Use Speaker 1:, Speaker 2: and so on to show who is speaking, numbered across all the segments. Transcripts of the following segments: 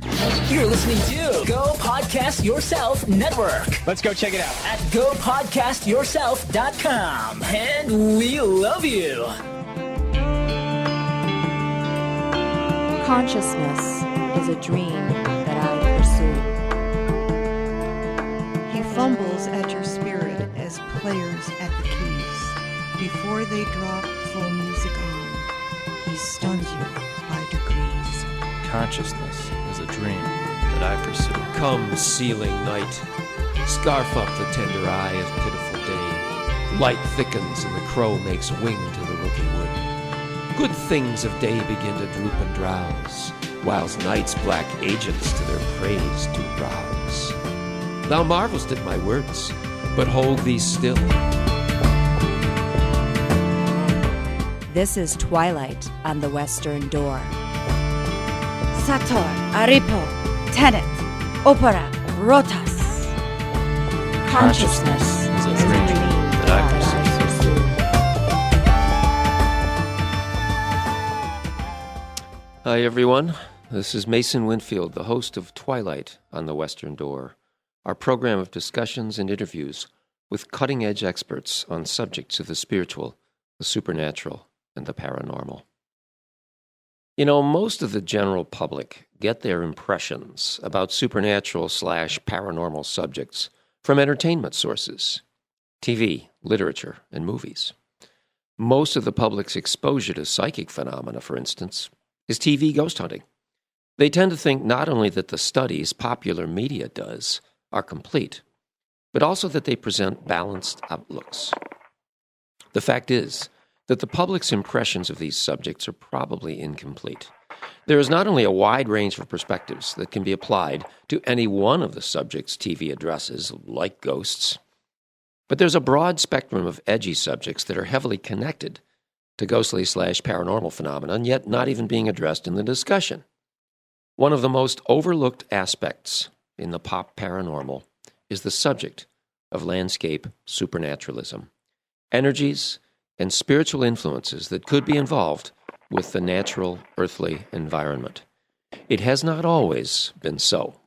Speaker 1: You're listening to Go Podcast Yourself Network.
Speaker 2: Let's go check it out
Speaker 1: at gopodcastyourself.com. And we love you.
Speaker 3: Consciousness is a dream that I pursue.
Speaker 4: He fumbles at your spirit as players at the keys. Before they drop full music on, he stuns you by degrees.
Speaker 5: Consciousness is a dream that I pursue.
Speaker 6: Come, ceiling night, scarf up the tender eye of pitiful day. Light thickens and the crow makes wing to the rooky wood. Good things of day begin to droop and drowse, whilst night's black agents to their praise do rouse. Thou marvelst at my words, but hold thee still.
Speaker 3: This is Twilight on the Western Door. Sator, Aripo, Tenet, Opera, Rotas. Consciousness
Speaker 5: is a dream that I pursue.
Speaker 6: Hi, everyone. This is Mason Winfield, the host of Twilight on the Western Door, our program of discussions and interviews with cutting-edge experts on subjects of the spiritual, the supernatural, and the paranormal. You know, most of the general public get their impressions about supernatural/paranormal subjects from entertainment sources, TV, literature, and movies. Most of the public's exposure to psychic phenomena, for instance, is TV ghost hunting. They tend to think not only that the studies popular media does are complete, but also that they present balanced outlooks. The fact is that the public's impressions of these subjects are probably incomplete. There is not only a wide range of perspectives that can be applied to any one of the subjects TV addresses, like ghosts, but there's a broad spectrum of edgy subjects that are heavily connected to ghostly/paranormal phenomena, and yet not even being addressed in the discussion. One of the most overlooked aspects in the pop paranormal is the subject of landscape supernaturalism. Energies and spiritual influences that could be involved with the natural earthly environment. It has not always been so.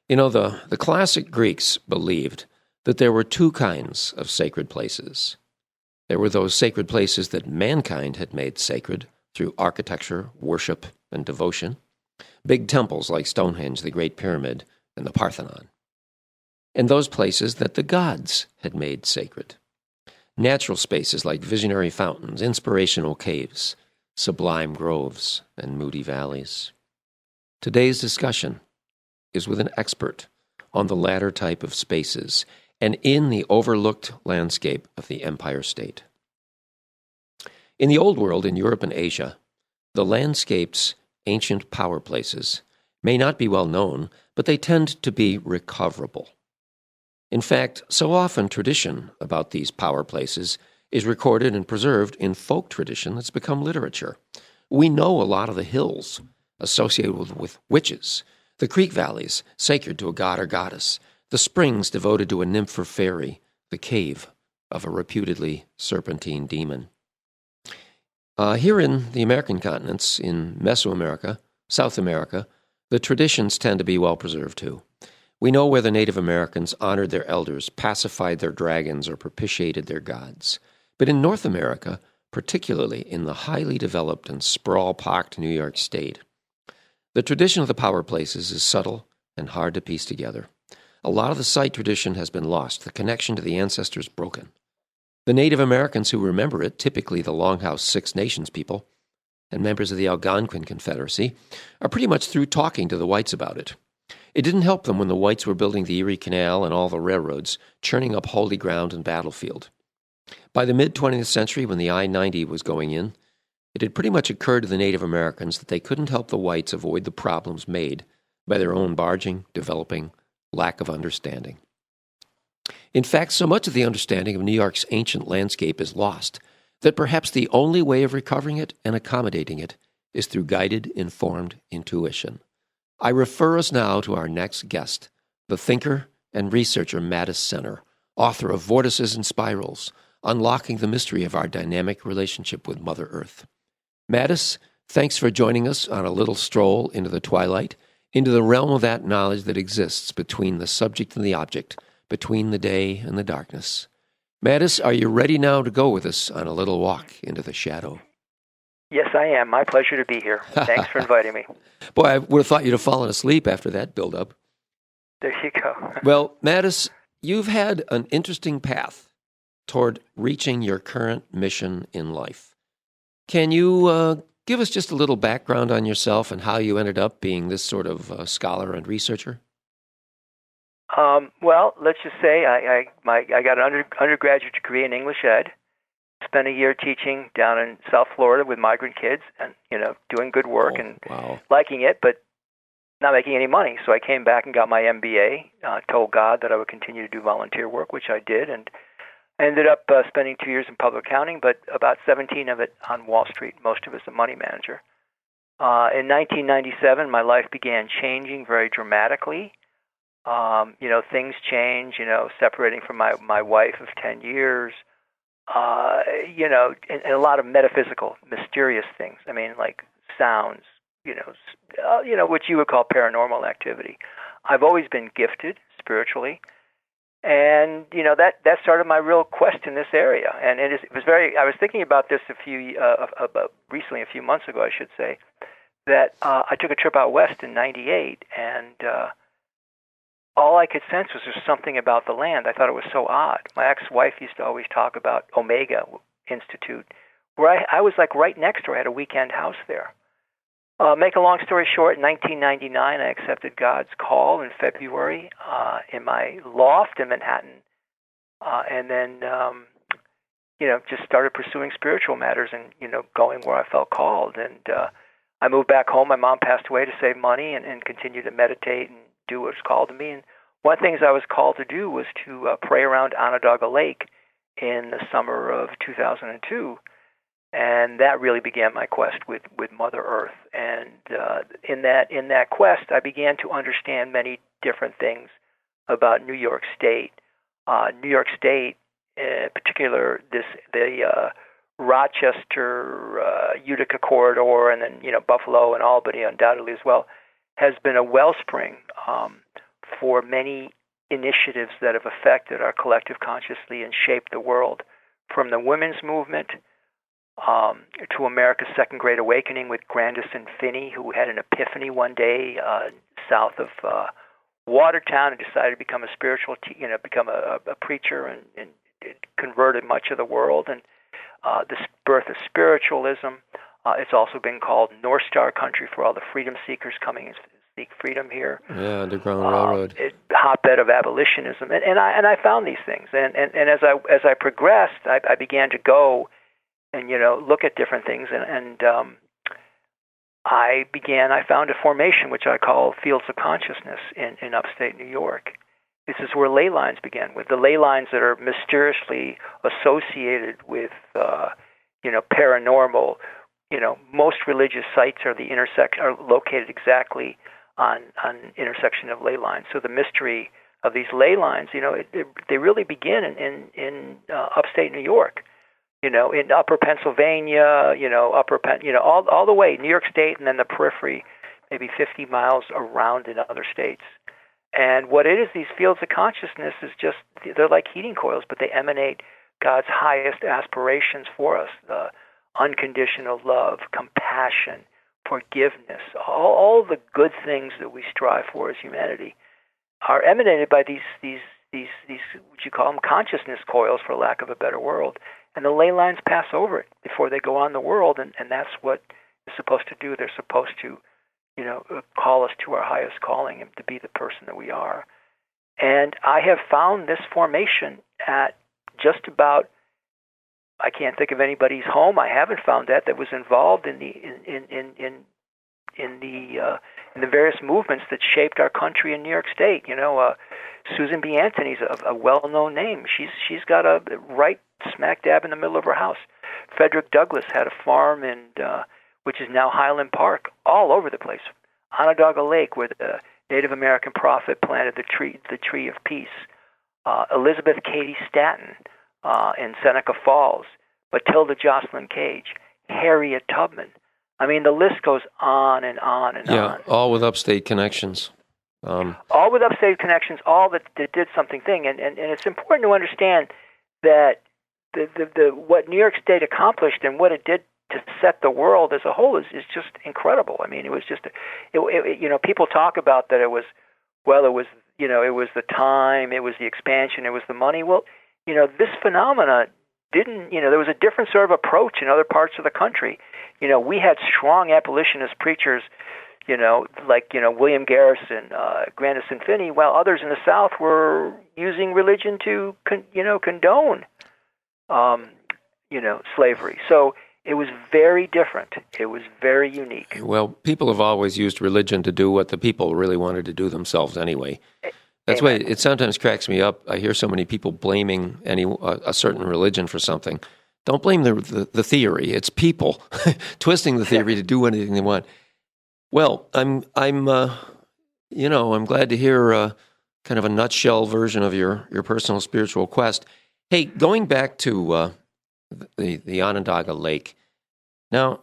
Speaker 6: You know, the classic Greeks believed that there were two kinds of sacred places. There were those sacred places that mankind had made sacred through architecture, worship, and devotion. Big temples like Stonehenge, the Great Pyramid, and the Parthenon. And those places that the gods had made sacred. Natural spaces like visionary fountains, inspirational caves, sublime groves, and moody valleys. Today's discussion is with an expert on the latter type of spaces and in the overlooked landscape of the Empire State. In the Old World, in Europe and Asia, the landscape's ancient power places may not be well known, but they tend to be recoverable. In fact, so often tradition about these power places is recorded and preserved in folk tradition that's become literature. We know a lot of the hills associated with witches, the creek valleys sacred to a god or goddess, the springs devoted to a nymph or fairy, the cave of a reputedly serpentine demon. Here in the American continents, in Mesoamerica, South America, the traditions tend to be well preserved too. We know where the Native Americans honored their elders, pacified their dragons, or propitiated their gods. But in North America, particularly in the highly developed and sprawl-pocked New York State, the tradition of the power places is subtle and hard to piece together. A lot of the site tradition has been lost, the connection to the ancestors broken. The Native Americans who remember it, typically the Longhouse Six Nations people and members of the Algonquin Confederacy, are pretty much through talking to the whites about it. It didn't help them when the whites were building the Erie Canal and all the railroads, churning up holy ground and battlefield. By the mid-20th century, when the I-90 was going in, it had pretty much occurred to the Native Americans that they couldn't help the whites avoid the problems made by their own barging, developing, lack of understanding. In fact, so much of the understanding of New York's ancient landscape is lost that perhaps the only way of recovering it and accommodating it is through guided, informed intuition. I refer us now to our next guest, the thinker and researcher Madis Senner, author of Vortices and Spirals, Unlocking the Mystery of Our Dynamic Relationship with Mother Earth. Mattis, Thanks for joining us on a little stroll into the twilight, into the realm of that knowledge that exists between the subject and the object, between the day and the darkness. Mattis, are you ready now to go with us on a little walk into the shadow?
Speaker 2: Yes, I am. My pleasure to be here. Thanks for inviting me.
Speaker 6: Boy, I would have thought you'd have fallen asleep after that build-up.
Speaker 2: There you go.
Speaker 6: Well, Mattis, you've had an interesting path toward reaching your current mission in life. Can you give us just a little background on yourself and how you ended up being this sort of scholar and researcher?
Speaker 2: Well, let's just say I got an undergraduate degree in English Ed. Spent a year teaching down in South Florida with migrant kids, and doing good work liking it, but not making any money. So I came back and got my MBA. Told God that I would continue to do volunteer work, which I did, and I ended up spending 2 years in public accounting, but about 17 of it on Wall Street, most of it as a money manager. In 1997, my life began changing very dramatically. Things change, separating from my wife of 10 years, and a lot of metaphysical, mysterious things. I mean, like sounds, what you would call paranormal activity. I've always been gifted spiritually. And that started my real quest in this area, and it was very. I was thinking about this recently, a few months ago, I should say, that I took a trip out west in '98, and all I could sense was there's something about the land. I thought it was so odd. My ex-wife used to always talk about Omega Institute, where I was like right next to her. I had a weekend house there. Make a long story short, in 1999, I accepted God's call in February in my loft in Manhattan, and then, just started pursuing spiritual matters and, going where I felt called. And I moved back home. My mom passed away to save money and continue to meditate and do what was called to me. And one of the things I was called to do was to pray around Onondaga Lake in the summer of 2002. And that really began my quest with Mother Earth. And in that quest, I began to understand many different things about New York State. New York State, in particular, the Rochester, Utica corridor, and then Buffalo and Albany, undoubtedly as well, has been a wellspring for many initiatives that have affected our collective consciously and shaped the world, from the women's movement to America's Second Great Awakening with Grandison Finney, who had an epiphany one day south of Watertown and decided to become a spiritual, become a preacher, and it converted much of the world. And the birth of spiritualism. It's also been called North Star Country for all the freedom seekers coming and seek freedom here.
Speaker 6: Yeah, Underground Railroad.
Speaker 2: Hotbed of abolitionism, and I found these things, and as I progressed, I began to go and look at different things, and I found a formation which I call fields of consciousness in upstate New York. This is where ley lines began, with the ley lines that are mysteriously associated with paranormal. Most religious sites are located exactly on intersection of ley lines. So the mystery of these ley lines, they really begin in upstate New York. In upper Pennsylvania, all the way, New York State, and then the periphery, maybe 50 miles around in other states. And what it is, these fields of consciousness is just, they're like heating coils, but they emanate God's highest aspirations for us, the unconditional love, compassion, forgiveness, all the good things that we strive for as humanity are emanated by these what you call them consciousness coils, for lack of a better word. And the ley lines pass over it before they go on the world, and that's what it's supposed to do. They're supposed to, call us to our highest calling and to be the person that we are. And I have found this formation at just about, I can't think of anybody's home I haven't found that was involved in the various movements that shaped our country in New York State. Susan B. Anthony's a well-known name. She's got a right smack dab in the middle of her house. Frederick Douglass had a farm which is now Highland Park, all over the place. Onondaga Lake, where the Native American prophet planted the tree of peace. Elizabeth Cady Stanton in Seneca Falls. Matilda Jocelyn Cage. Harriet Tubman. I mean, the list goes on and on and
Speaker 6: Yeah,
Speaker 2: on.
Speaker 6: all with upstate connections.
Speaker 2: All with upstate connections, all that did something thing. And it's important to understand that the what New York State accomplished and what it did to set the world as a whole is just incredible. I mean, it was just, people talk about that it was the time, it was the expansion, it was the money. Well, this phenomena didn't, there was a different sort of approach in other parts of the country. We had strong abolitionist preachers, like William Garrison, Grandison Finney, while others in the South were using religion to condone slavery. So it was very different. It was very unique.
Speaker 6: Well, people have always used religion to do what the people really wanted to do themselves anyway. That's
Speaker 2: Amen.
Speaker 6: why it sometimes cracks me up. I hear so many people blaming a certain religion for something. Don't blame the theory. It's people twisting the theory to do anything they want. Well, I'm glad to hear kind of a nutshell version of your personal spiritual quest. Hey, going back to the Onondaga Lake. Now,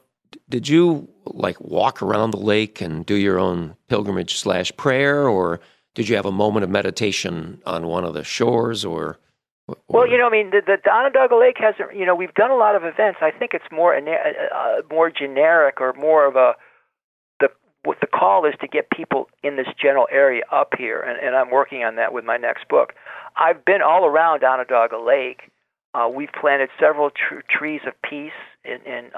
Speaker 6: did you walk around the lake and do your own pilgrimage / prayer, or did you have a moment of meditation on one of the shores, or?
Speaker 2: Well, the Onondaga Lake has, we've done a lot of events. I think it's more generic, or more of what the call is to get people in this general area up here, and I'm working on that with my next book. I've been all around Onondaga Lake. We've planted several trees of peace in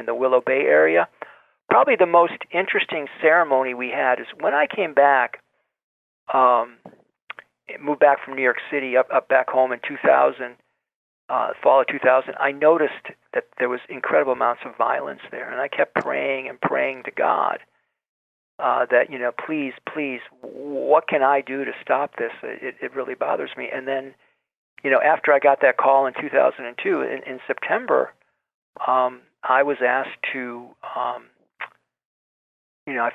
Speaker 2: the Willow Bay area. Probably the most interesting ceremony we had is when I came back, moved back from New York City up back home in 2000, fall of 2000. I noticed that there was incredible amounts of violence there, and I kept praying and praying to God that please, what can I do to stop this? It really bothers me. And then, after I got that call in 2002, in September, I was asked to, I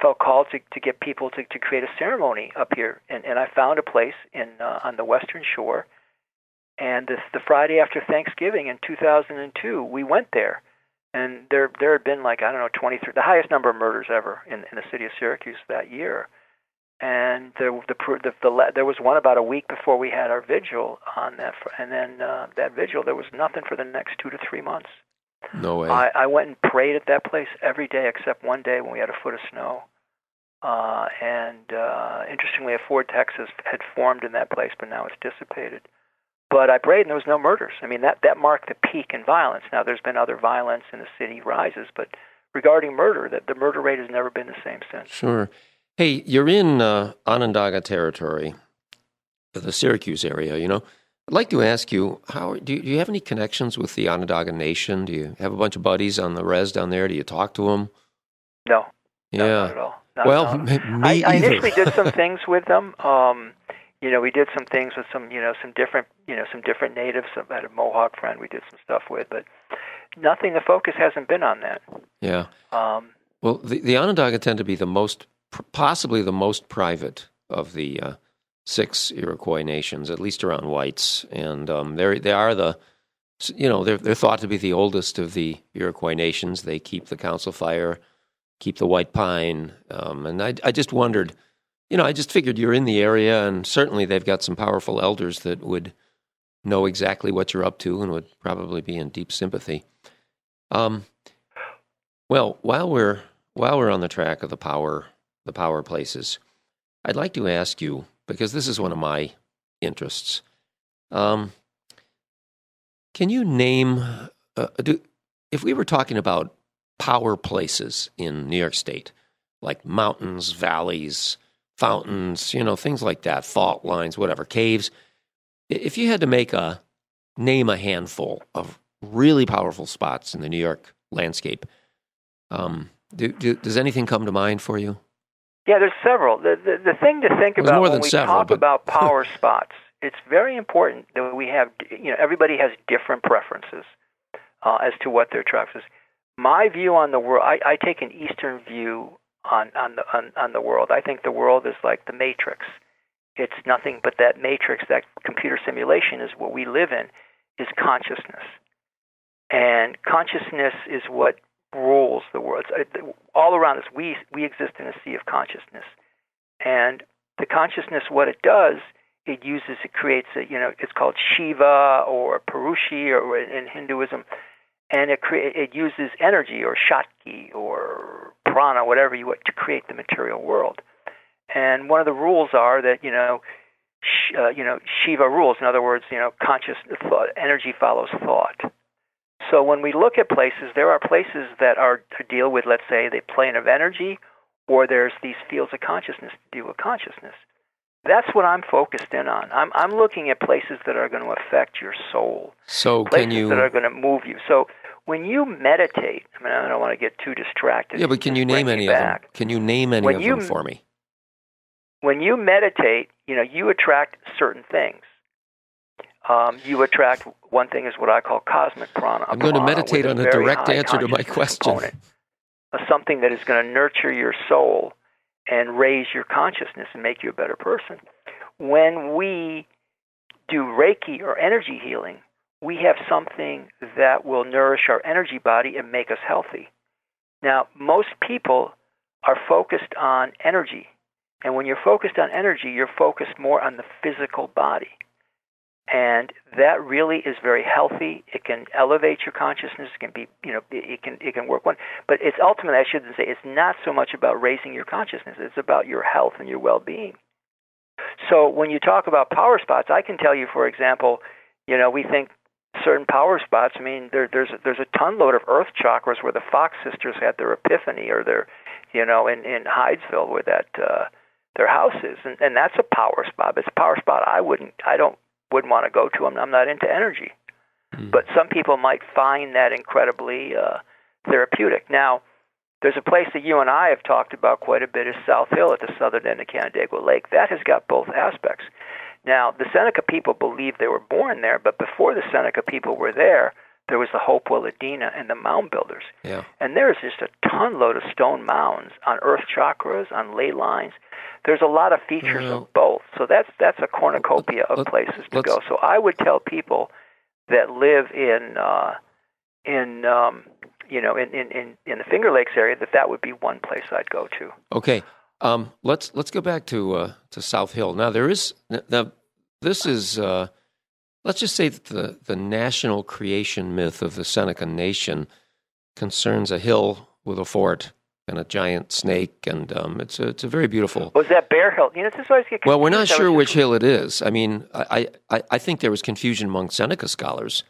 Speaker 2: felt called to get people to create a ceremony up here. And I found a place on the Western Shore. And the Friday after Thanksgiving in 2002, we went there. And there had been 23, the highest number of murders ever in the city of Syracuse that year. And there was one about a week before we had our vigil on that, and then that vigil, there was nothing for the next 2 to 3 months.
Speaker 6: No way.
Speaker 2: I went and prayed at that place every day except one day when we had a foot of snow. Interestingly, a vortex had formed in that place, but now it's dissipated. But I prayed, and there was no murders. I mean, that marked the peak in violence. Now, there's been other violence, and the city rises, but regarding murder, the murder rate has never been the same since.
Speaker 6: Sure. Hey, you're in Onondaga territory, the Syracuse area, I'd like to ask you, do you have any connections with the Onondaga Nation? Do you have a bunch of buddies on the res down there? Do you talk to them?
Speaker 2: No.
Speaker 6: Yeah.
Speaker 2: No, not at all.
Speaker 6: Me
Speaker 2: I
Speaker 6: either.
Speaker 2: initially did some things with them. We did some things with some different natives. I had a Mohawk friend we did some stuff with, but nothing. The focus hasn't been on that.
Speaker 6: Yeah. Well, the Onondaga tend to be possibly the most private of the 6 Iroquois nations, at least around whites, and they are they're thought to be the oldest of the Iroquois nations. They keep the council fire, keep the white pine, and I just wondered. I just figured you're in the area, and certainly they've got some powerful elders that would know exactly what you're up to and would probably be in deep sympathy. Well, while we're on the track of the power places, I'd like to ask you, because this is one of my interests. Can you name, if we were talking about power places in New York State, like mountains, valleys, fountains, things like that, fault lines, whatever, caves. If you had to name a handful of really powerful spots in the New York landscape, does anything come to mind for you?
Speaker 2: Yeah, there's several. The thing to think about when we talk about power spots, it's very important that we have, everybody has different preferences as to what their attracts is. My view on the world, I take an Eastern view on the world. I think the world is like the Matrix. It's nothing but that matrix, that computer simulation is what we live in, is consciousness. And consciousness is what rules the world. All around us, we exist in a sea of consciousness. And the consciousness, what it does, it creates it's called Shiva or Purushi or in Hinduism, and it uses energy or Shakti or prana, whatever you want, to create the material world. And one of the rules are that Shiva rules. In other words, conscious thought, energy follows thought. So when we look at places, there are places that are to deal with, let's say, the plane of energy, or there's these fields of consciousness to deal with consciousness. That's what I'm focused in on. I'm looking at places that are going to affect your soul.
Speaker 6: So
Speaker 2: places that are going to move you. So when you meditate, I don't want to get too distracted.
Speaker 6: Yeah, but can you name any of them? Can you name any of them for me?
Speaker 2: When you meditate, you attract certain things. You attract, one thing is what I call cosmic prana.
Speaker 6: I'm going to meditate on a direct answer to my question.
Speaker 2: Something that is going to nurture your soul and raise your consciousness and make you a better person. When we do Reiki or energy healing, we have something that will nourish our energy body and make us healthy. Now, most people are focused on energy. And when you're focused on energy, you're focused more on the physical body. And that really is very healthy. It can elevate your consciousness. It can be, it can work one. But it's ultimately, I shouldn't say, it's not so much about raising your consciousness. It's about your health and your well-being. So when you talk about power spots, I can tell you, for example, we think certain power spots. There's a ton load of earth chakras where the Fox sisters had their epiphany, or their, in Hydesville where that their house is, and that's a power spot. It's a power spot I wouldn't want to go to. I'm not into energy. But some people might find that incredibly therapeutic. Now, there's a place that you and I have talked about quite a bit, is South Hill at the southern end of Canandaigua Lake. That has got both aspects. Now, the Seneca people believe they were born there, but before the Seneca people were there was the Hopewell Adena and the mound builders.
Speaker 6: Yeah.
Speaker 2: And there's just a ton load of stone mounds on earth chakras, on ley lines. There's a lot of features of both. So that's a cornucopia of places to go. So I would tell people that live in the Finger Lakes area that would be one place I'd go to.
Speaker 6: Okay. Let's go back to South Hill. Now this is let's just say that the national creation myth of the Seneca Nation concerns a hill with a fort and a giant snake, and it's a very beautiful.
Speaker 2: Was that Bear Hill? This is why I get confused.
Speaker 6: Well, we're not sure which hill it is. I think there was confusion among Seneca scholars.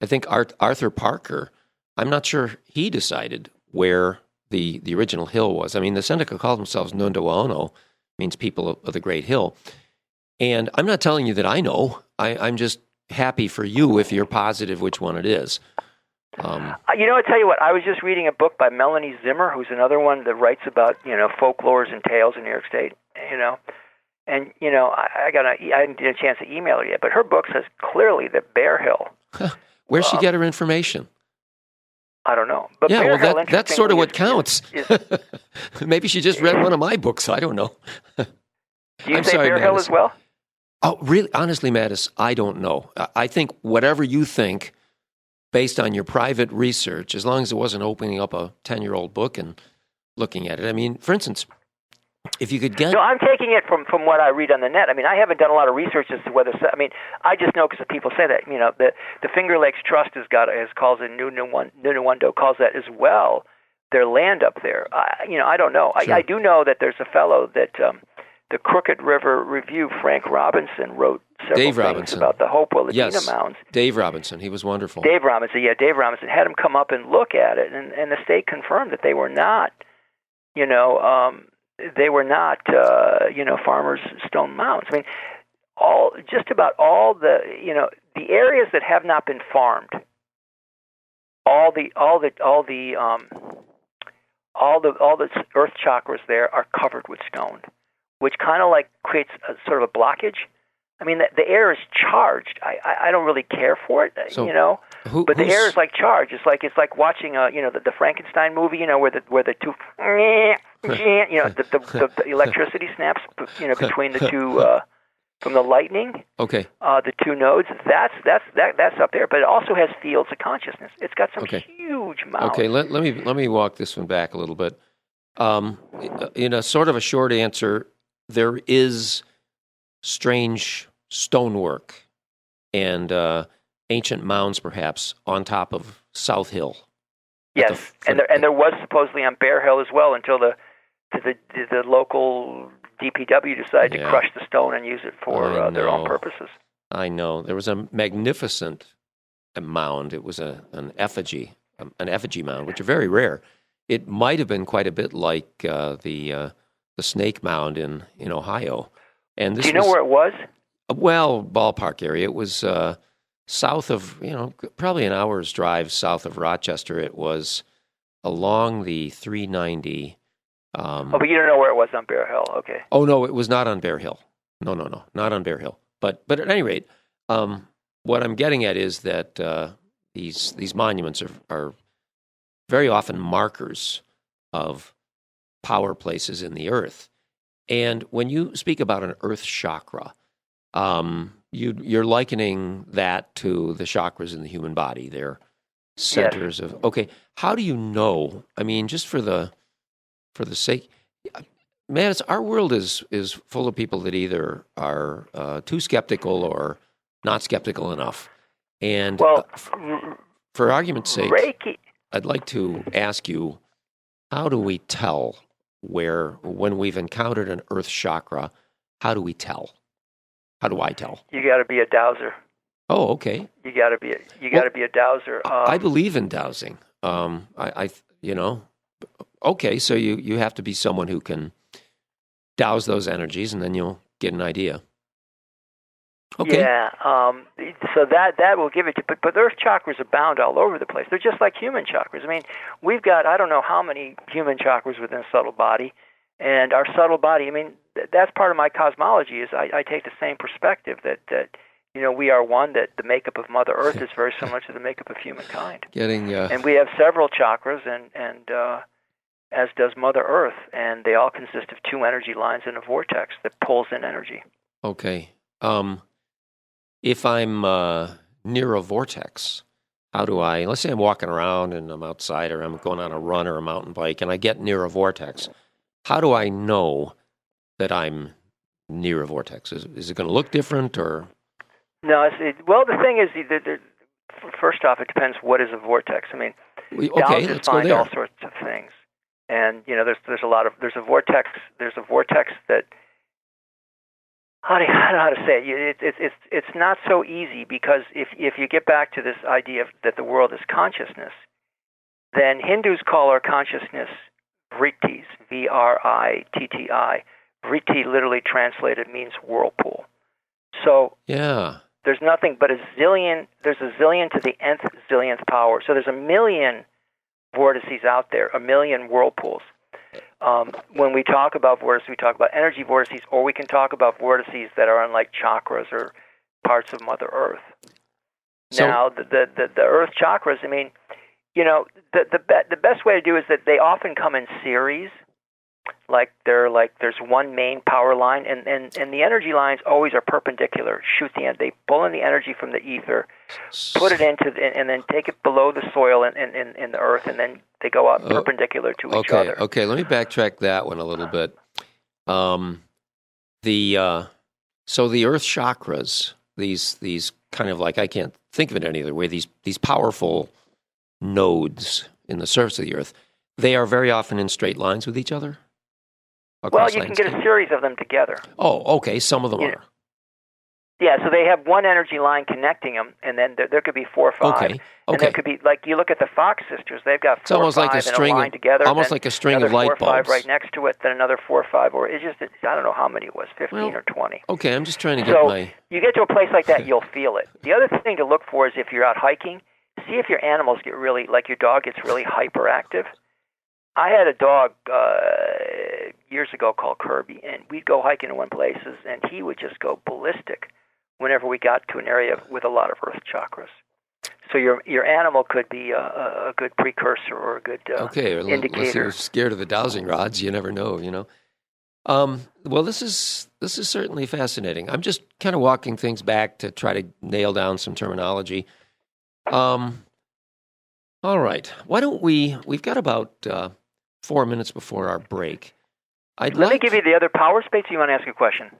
Speaker 6: I think Arthur Parker, I'm not sure he decided where the original hill was. The Seneca called themselves Nundawaono, means people of the Great Hill. And I'm not telling you that I know. I'm just happy for you if you're positive which one it is.
Speaker 2: I tell you what, I was just reading a book by Melanie Zimmer, who's another one that writes about, folklores and tales in New York State, and, I didn't get a chance to email her yet, but her book says clearly that Bear Hill.
Speaker 6: Where'd she get her information?
Speaker 2: I don't know. But
Speaker 6: yeah,
Speaker 2: Bear
Speaker 6: well, that's sort of what counts. Maybe she just read one of my books. I don't know.
Speaker 2: Do you say Bear Hill as well?
Speaker 6: Oh, really? Honestly, Mattis, I don't know. I think whatever you think, based on your private research, as long as it wasn't opening up a 10-year-old book and looking at it. For instance, if you could get...
Speaker 2: No, I'm taking it from what I read on the net. I haven't done a lot of research as to whether... I just know because people say that. The Finger Lakes Trust calls it Nunawando calls that as well their land up there. I don't know. Sure. I do know that there's a fellow that the Crooked River Review, Frank Robinson, wrote several things about the Hopewell Adena mounds.
Speaker 6: Dave Robinson. He was wonderful.
Speaker 2: Dave Robinson had him come up and look at it, and the state confirmed that they were not, farmers' stone mounds. Just about all the areas that have not been farmed, all the earth chakras there are covered with stone, which kind of creates a sort of a blockage. The air is charged. I don't really care for it, but the air is charged. It's like watching the Frankenstein movie, where the two the electricity snaps between the two from the lightning.
Speaker 6: Okay.
Speaker 2: The two nodes, that's up there, but it also has fields of consciousness. It's got some huge mouths.
Speaker 6: Okay, let me walk this one back a little bit. In a sort of a short answer, there is strange stonework and ancient mounds, perhaps, on top of South Hill.
Speaker 2: Yes, and there was supposedly on Bear Hill as well until the local DPW decided to crush the stone and use it for their own purposes.
Speaker 6: I know. There was a magnificent mound. It was an effigy mound, which are very rare. It might have been quite a bit like the Snake Mound in Ohio. And this
Speaker 2: Do you know where it was?
Speaker 6: Well, ballpark area. It was south of, probably an hour's drive south of Rochester. It was along the 390.
Speaker 2: But you don't know where it was on Bear Hill, okay.
Speaker 6: Oh, no, it was not on Bear Hill. No, not on Bear Hill. But at any rate, what I'm getting at is that these monuments are very often markers of power places in the earth. And when you speak about an earth chakra, you're likening that to the chakras in the human body. They're centers of. Okay, how do you know? I mean, just for the sake, man, our world is full of people that either are too skeptical or not skeptical enough. And for argument's sake,
Speaker 2: Reiki.
Speaker 6: I'd like to ask you, how do we tell when we've encountered an earth chakra, how do we tell? How do I tell? You
Speaker 2: got to be a dowser.
Speaker 6: Oh, okay.
Speaker 2: You got to be a dowser.
Speaker 6: I believe in dowsing. Okay, so you have to be someone who can douse those energies, and then you'll get an idea. Okay.
Speaker 2: Yeah. So that will give it to. But earth chakras abound all over the place. They're just like human chakras. I mean, we've got I don't know how many human chakras within a subtle body, and our subtle body. I mean, that's part of my cosmology. Is I take the same perspective that we are one. That the makeup of Mother Earth is very similar to the makeup of humankind. And we have several chakras, and as does Mother Earth, and they all consist of two energy lines in a vortex that pulls in energy.
Speaker 6: Okay. If I'm near a vortex, how do let's say I'm walking around and I'm outside or I'm going on a run or a mountain bike and I get near a vortex, how do I know that I'm near a vortex? Is it going to look different or?
Speaker 2: No, well, the thing is, first off, it depends what is a vortex. I mean,
Speaker 6: let's go there.
Speaker 2: All sorts of things. And there's a vortex that I don't know how to say it. It's not so easy because if you get back to this idea that the world is consciousness, then Hindus call our consciousness vrittis, V-R-I-T-T-I. Vritti literally translated means whirlpool. So there's nothing but there's a zillion to the nth zillionth power. So there's a million vortices out there, a million whirlpools. When we talk about vortices, we talk about energy vortices, or we can talk about vortices that are unlike chakras or parts of Mother Earth. Now, the Earth chakras, I mean, the best way to do is that they often come in series. There's one main power line, and the energy lines always are perpendicular. They pull in the energy from the ether, put it into, and then take it below the soil in the earth, and then they go out perpendicular to each other.
Speaker 6: Okay, let me backtrack that one a little bit. So the earth chakras, these kind of like, I can't think of it any other way, these powerful nodes in the surface of the earth, they are very often in straight lines with each other?
Speaker 2: Well, you can get a series of them together.
Speaker 6: Oh, okay. Some of them are.
Speaker 2: Yeah, so they have one energy line connecting them, and then there could be 4 or 5.
Speaker 6: Okay.
Speaker 2: And there could be, like, you look at the Fox sisters, they've got 4 or 5 in a line together.
Speaker 6: Almost like a string of light bulbs.
Speaker 2: 4 or 5 right next to it, then another 4 or 5, or it's just, I don't know how many it was, 15 or 20.
Speaker 6: Okay, I'm just trying to get
Speaker 2: you get to a place like that, you'll feel it. The other thing to look for is if you're out hiking, see if your animals get really, like your dog gets really hyperactive. I had a dog years ago called Kirby, and we'd go hiking in one places, and he would just go ballistic whenever we got to an area with a lot of earth chakras. So your animal could be a good precursor or a good indicator.
Speaker 6: Unless you're scared of the dowsing rods, you never know, Well, this is certainly fascinating. I'm just kind of walking things back to try to nail down some terminology. All right. Why don't we've got about 4 minutes before our break.
Speaker 2: Let me give you the other power space. You want to ask a question?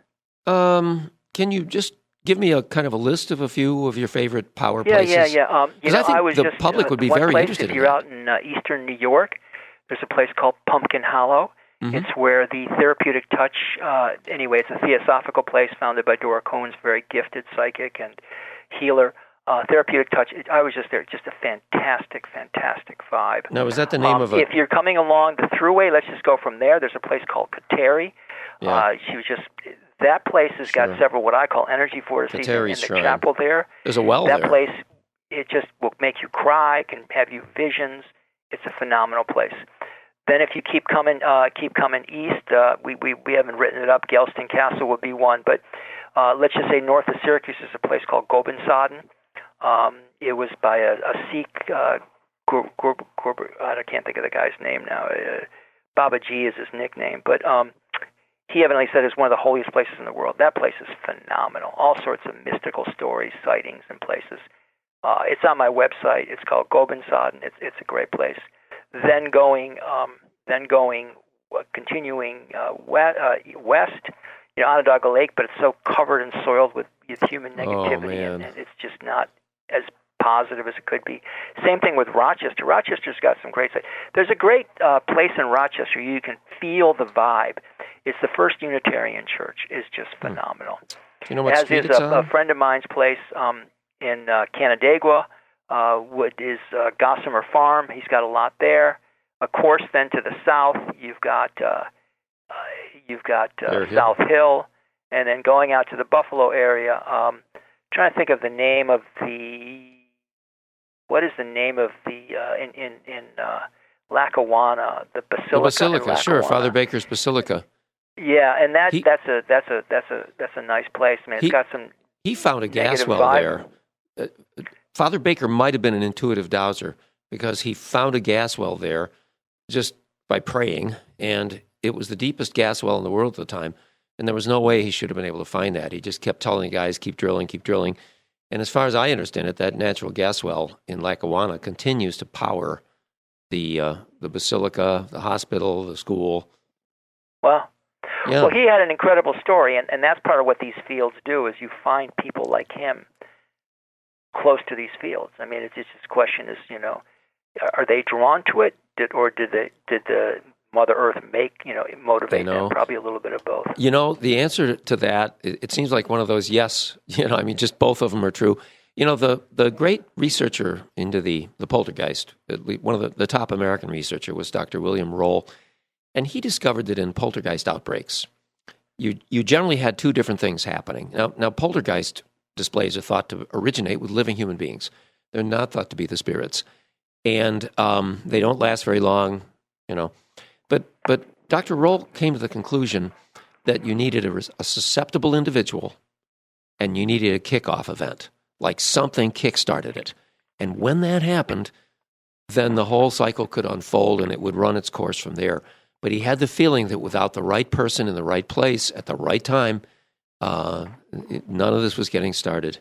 Speaker 6: Can you just give me a kind of a list of a few of your favorite power places?
Speaker 2: Yeah.
Speaker 6: Because I think the public would be very interested
Speaker 2: in that. If you're out in eastern New York, there's a place called Pumpkin Hollow. Mm-hmm. It's where the therapeutic touch, it's a theosophical place founded by Dora Cohen's very gifted psychic and healer. Therapeutic touch, I was just there, just a fantastic vibe.
Speaker 6: Now, is that the name of
Speaker 2: If you're coming along the thruway, let's just go from there. There's a place called Kateri.
Speaker 6: Yeah.
Speaker 2: That place has got several what I call energy vortices in the chapel there.
Speaker 6: There's a well there.
Speaker 2: That place, it just will make you cry, can have you visions. It's a phenomenal place. Then if you keep coming east, we haven't written it up. Gelston Castle would be one, but let's just say north of Syracuse is a place called Gobensaden. It was by a Sikh, I can't think of the guy's name now. Babaji is his nickname, but he evidently said it's one of the holiest places in the world. That place is phenomenal. All sorts of mystical stories, sightings, and places. It's on my website. It's called Gobensaden. It's a great place. Continuing west, Onondaga Lake, but it's so covered and soiled with human negativity, and it's just not as positive as it could be. Same thing with Rochester. Rochester's got some great sites. There's a great place in Rochester. You can feel the vibe. It's the First Unitarian Church. It's just phenomenal.
Speaker 6: You know what
Speaker 2: As
Speaker 6: street
Speaker 2: is
Speaker 6: it's
Speaker 2: a friend of mine's place in Canandaigua. Is Gossamer Farm. He's got a lot there. Of course, then to the south, you've got South Hill, and then going out to the Buffalo area. Trying to think of the name of what is the name of in Lackawanna, the Basilica.
Speaker 6: The Basilica, sure, Father Baker's Basilica.
Speaker 2: Yeah, and that's a nice place. I mean, it's got some.
Speaker 6: He found a gas well
Speaker 2: vibe.
Speaker 6: there. Father Baker might have been an intuitive dowser because he found a gas well there just by praying, and it was the deepest gas well in the world at the time, and there was no way he should have been able to find that. He just kept telling the guys, keep drilling. And as far as I understand it, that natural gas well in Lackawanna continues to power the basilica, the hospital, the school.
Speaker 2: Well,
Speaker 6: yeah.
Speaker 2: Well, he had an incredible story, and that's part of what these fields do is you find people like him close to these fields. I mean, it's just this question is, are they drawn to it, did the Mother Earth motivate them? Probably a little bit of both.
Speaker 6: The answer to that, it seems like one of those yes. Just both of them are true. The great researcher into the poltergeist, one of the top American researcher was Dr. William Roll, and he discovered that in poltergeist outbreaks, you generally had two different things happening. Now poltergeist displays are thought to originate with living human beings. They're not thought to be the spirits, and they don't last very long. But Dr. Roll came to the conclusion that you needed a susceptible individual, and you needed a kickoff event, like something kickstarted it. And when that happened, then the whole cycle could unfold and it would run its course from there. But he had the feeling that without the right person in the right place at the right time, none of this was getting started.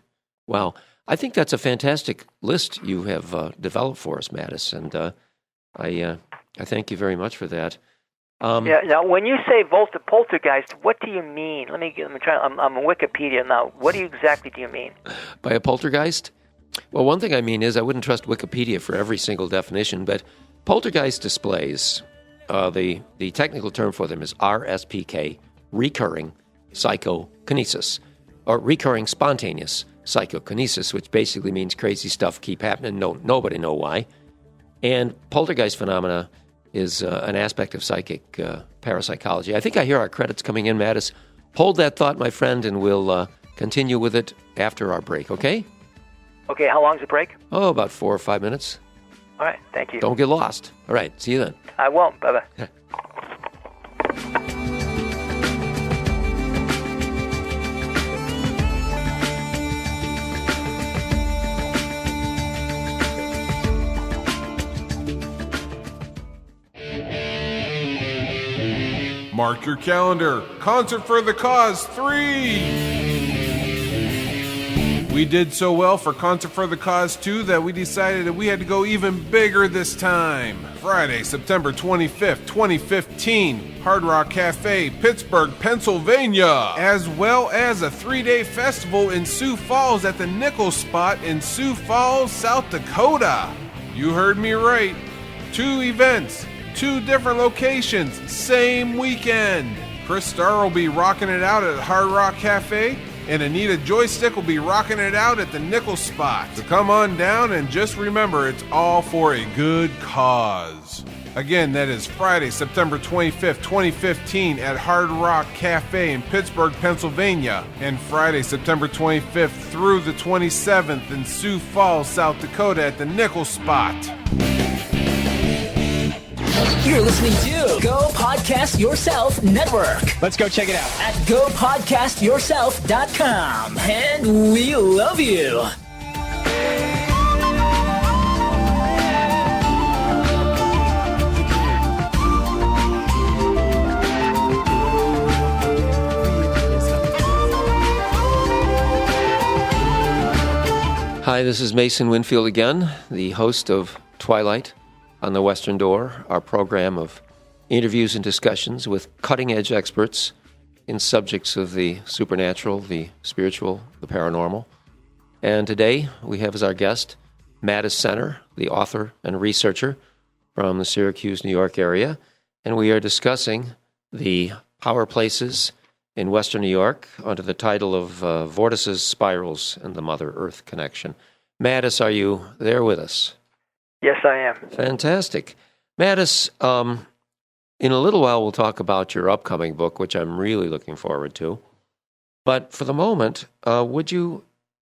Speaker 6: Wow. I think that's a fantastic list you have developed for us, Mattis, and I thank you very much for that.
Speaker 2: Now, when you say poltergeist, what do you mean? Let me try. I'm on Wikipedia now. What exactly do you mean
Speaker 6: by a poltergeist? Well, one thing I mean is I wouldn't trust Wikipedia for every single definition, but poltergeist displays, the technical term for them is RSPK, recurring psychokinesis, or recurring spontaneous psychokinesis, which basically means crazy stuff keep happening. Nobody know why. And poltergeist phenomena is an aspect of psychic parapsychology. I think I hear our credits coming in, Mattis. Hold that thought, my friend, and we'll continue with it after our break, okay?
Speaker 2: Okay, how long's the break?
Speaker 6: Oh, about 4 or 5 minutes.
Speaker 2: All right, thank you.
Speaker 6: Don't get lost. All right, see you then.
Speaker 2: I won't. Bye-bye.
Speaker 7: Mark your calendar. Concert for the Cause 3. We did so well for Concert for the Cause 2 that we decided that we had to go even bigger this time. Friday, September 25th, 2015, Hard Rock Cafe, Pittsburgh, Pennsylvania, as well as a 3-day festival in Sioux Falls at the Nickel Spot in Sioux Falls, South Dakota. You heard me right. 2 events, 2 different locations, same weekend. Chris Starr will be rocking it out at Hard Rock Cafe, and Anita Joystick will be rocking it out at the Nickel Spot. So come on down and just remember, it's all for a good cause. Again, that is Friday, September 25th, 2015 at Hard Rock Cafe in Pittsburgh, Pennsylvania, and Friday, September 25th through the 27th in Sioux Falls, South Dakota at the Nickel Spot.
Speaker 1: You're listening to Go Podcast Yourself Network.
Speaker 8: Let's go check it out
Speaker 1: at gopodcastyourself.com. And we love you.
Speaker 6: Hi, this is Mason Winfield again, the host of Twilight on the Western Door, our program of interviews and discussions with cutting-edge experts in subjects of the supernatural, the spiritual, the paranormal. And today we have as our guest Madis Senner, the author and researcher from the Syracuse, New York area. And we are discussing the power places in Western New York under the title of Vortices, Spirals, and the Mother Earth Connection. Madis, are you there with us?
Speaker 2: Yes, I am.
Speaker 6: Fantastic. Mattis, in a little while we'll talk about your upcoming book, which I'm really looking forward to. But for the moment, would you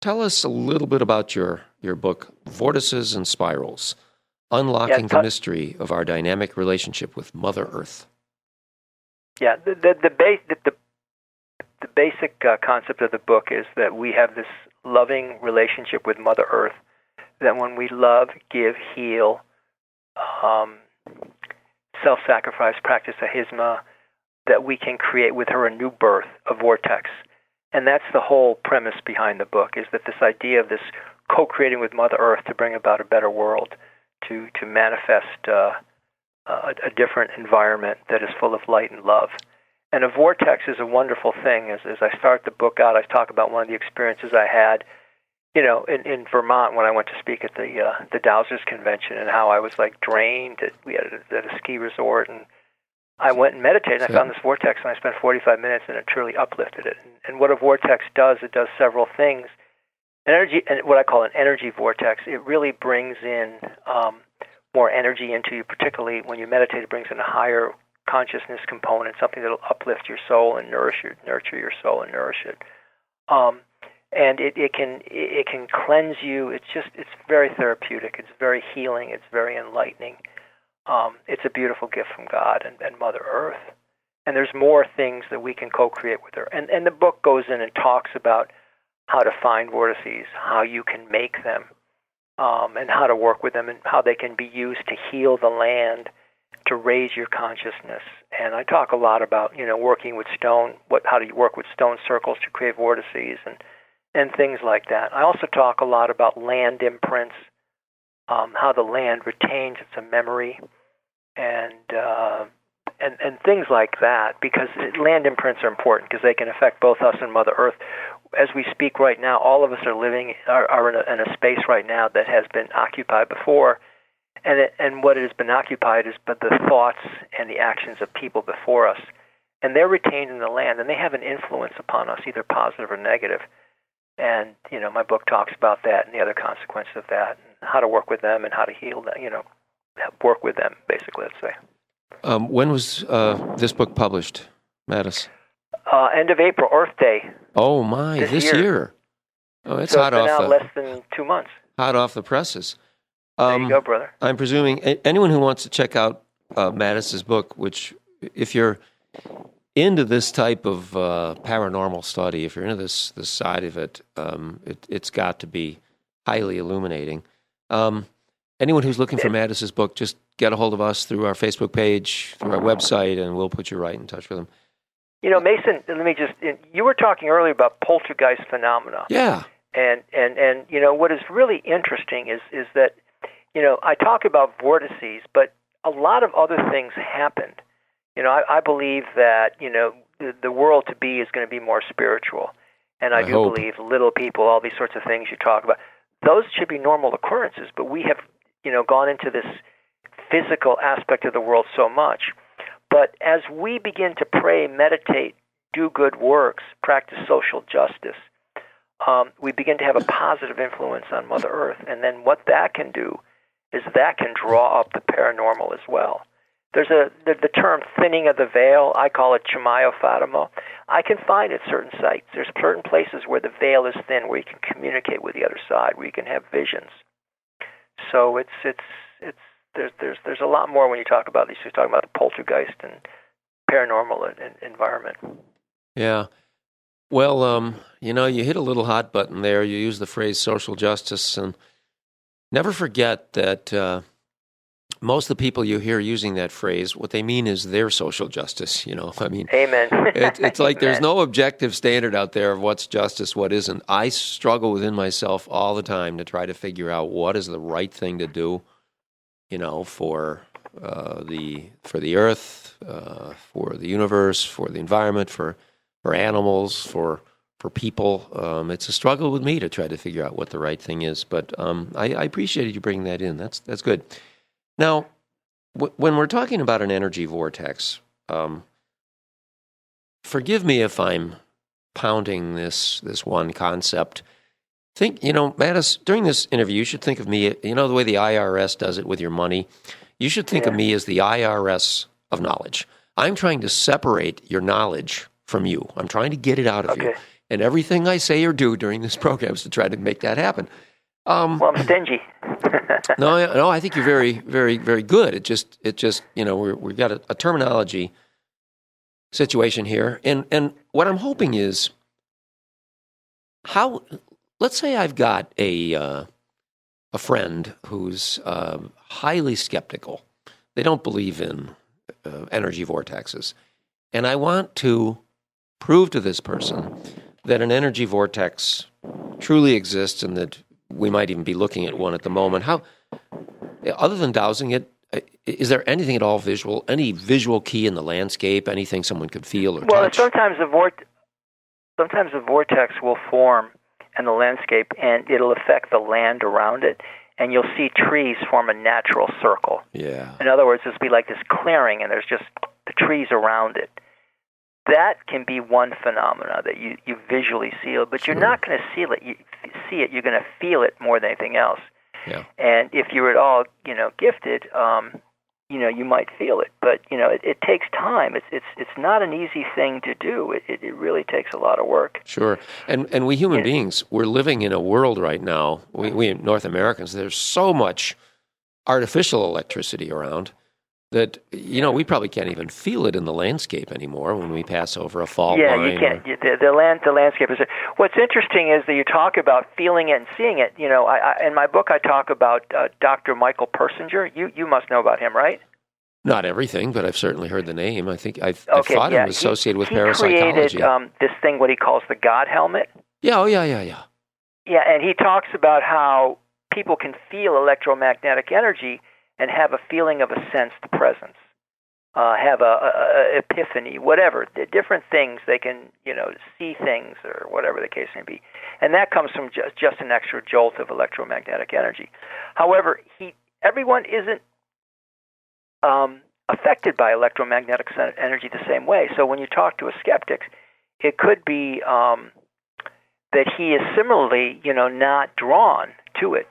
Speaker 6: tell us a little bit about your book, Vortices and Spirals, Unlocking the Mystery of Our Dynamic Relationship with Mother Earth?
Speaker 2: Yeah, the basic concept of the book is that we have this loving relationship with Mother Earth, that when we love, give, heal, self-sacrifice, practice ahimsa, that we can create with her a new birth, a vortex. And that's the whole premise behind the book, is that this idea of this co-creating with Mother Earth to bring about a better world, to manifest a different environment that is full of light and love. And a vortex is a wonderful thing. As I start the book out, I talk about one of the experiences I had in Vermont when I went to speak at the Dousers convention, and how I was like drained. We had at a ski resort, and I went and meditated. And I found this vortex, and I spent 45 minutes, and it truly uplifted it. And what a vortex does, it does several things. Energy, and what I call an energy vortex, it really brings in more energy into you. Particularly when you meditate, it brings in a higher consciousness component, something that will uplift your soul and nurture your soul and nourish it. And it can cleanse you. It's very therapeutic. It's very healing. It's very enlightening. It's a beautiful gift from God and Mother Earth. And there's more things that we can co-create with her. And the book goes in and talks about how to find vortices, how you can make them, and how to work with them, and how they can be used to heal the land, to raise your consciousness. And I talk a lot about working with stone, how do you work with stone circles to create vortices, and things like that. I also talk a lot about land imprints, how the land retains its memory, and things like that, because land imprints are important because they can affect both us and Mother Earth. As we speak right now, all of us are in a space right now that has been occupied before, and what it has been occupied is but the thoughts and the actions of people before us, and they're retained in the land, and they have an influence upon us, either positive or negative. And my book talks about that and the other consequences of that, and how to work with them and how to heal them. Work with them, basically. Let's say.
Speaker 6: When was this book published, Mattis?
Speaker 2: End of April, Earth Day.
Speaker 6: Oh my! This year. Oh, it's
Speaker 2: so
Speaker 6: hot
Speaker 2: it's been
Speaker 6: off.
Speaker 2: out less than 2 months.
Speaker 6: Hot off the presses.
Speaker 2: There you go, brother.
Speaker 6: I'm presuming anyone who wants to check out Mattis's book, which if you're into this type of paranormal study, if you're into this side of it, it's got to be highly illuminating. Anyone who's looking for Mattis's book, just get a hold of us through our Facebook page, through our website, and we'll put you right in touch with them.
Speaker 2: Mason, let me you were talking earlier about poltergeist phenomena.
Speaker 6: Yeah.
Speaker 2: And what is really interesting is that, I talk about vortices, but a lot of other things happened. I believe that, the world to be is going to be more spiritual. And I do
Speaker 6: hope.
Speaker 2: believe little people, all these sorts of things you talk about, those should be normal occurrences. But we have, gone into this physical aspect of the world so much. But as we begin to pray, meditate, do good works, practice social justice, we begin to have a positive influence on Mother Earth. And then what that can do is that can draw up the paranormal as well. There's the term thinning of the veil. I call it Chamayo Fatimo. I can find at certain sites. There's certain places where the veil is thin, where you can communicate with the other side, where you can have visions. So there's a lot more when you talk about these. You're talking about the poltergeist and paranormal environment.
Speaker 6: Yeah. Well, you hit a little hot button there. You use the phrase social justice, and never forget that most of the people you hear using that phrase, what they mean is their social justice.
Speaker 2: Amen.
Speaker 6: It's like
Speaker 2: Amen.
Speaker 6: There's no objective standard out there of what's justice, what isn't. I struggle within myself all the time to try to figure out what is the right thing to do, for the earth, for the universe, for the environment, for animals, for people. It's a struggle with me to try to figure out what the right thing is. But I appreciated you bringing that in. That's good. Now, when we're talking about an energy vortex, forgive me if I'm pounding this one concept. Think, Mattis, during this interview, you should think of me, the way the IRS does it with your money. You should think of me as the IRS of knowledge. I'm trying to separate your knowledge from you. I'm trying to get it out of you. And everything I say or do during this program is to try to make that happen.
Speaker 2: Well, I'm stingy.
Speaker 6: No, I think you're very, very, very good. It just, we've got a terminology situation here, and what I'm hoping is how. Let's say I've got a friend who's highly skeptical. They don't believe in energy vortexes, and I want to prove to this person that an energy vortex truly exists and that we might even be looking at one at the moment. How, other than dowsing it, is there anything at all visual, any visual key in the landscape, anything someone could feel or touch?
Speaker 2: Well, sometimes the vortex will form in the landscape, and it'll affect the land around it, and you'll see trees form a natural circle.
Speaker 6: Yeah.
Speaker 2: In other words, it'll be like this clearing, and there's just the trees around it. That can be one phenomena that you visually see, but you're not going to see it. You're going to feel it more than anything else.
Speaker 6: Yeah.
Speaker 2: And if you're at all, gifted, you might feel it. But it takes time. It's not an easy thing to do. It really takes a lot of work.
Speaker 6: Sure. And we human beings, we're living in a world right now. We North Americans, there's so much artificial electricity around that, we probably can't even feel it in the landscape anymore when we pass over a fault line.
Speaker 2: Yeah, you can't. The landscape is. What's interesting is that you talk about feeling it and seeing it. In my book, I talk about Dr. Michael Persinger. You must know about him, right?
Speaker 6: Not everything, but I've certainly heard the name. I think I thought it was associated with parapsychology.
Speaker 2: He created this thing, what he calls the God helmet.
Speaker 6: Yeah, yeah.
Speaker 2: Yeah, and he talks about how people can feel electromagnetic energy and have a feeling of a sensed presence, have a epiphany, whatever, the different things. They can, see things or whatever the case may be. And that comes from just an extra jolt of electromagnetic energy. However, everyone isn't affected by electromagnetic energy the same way. So when you talk to a skeptic, it could be that he is similarly, not drawn to it.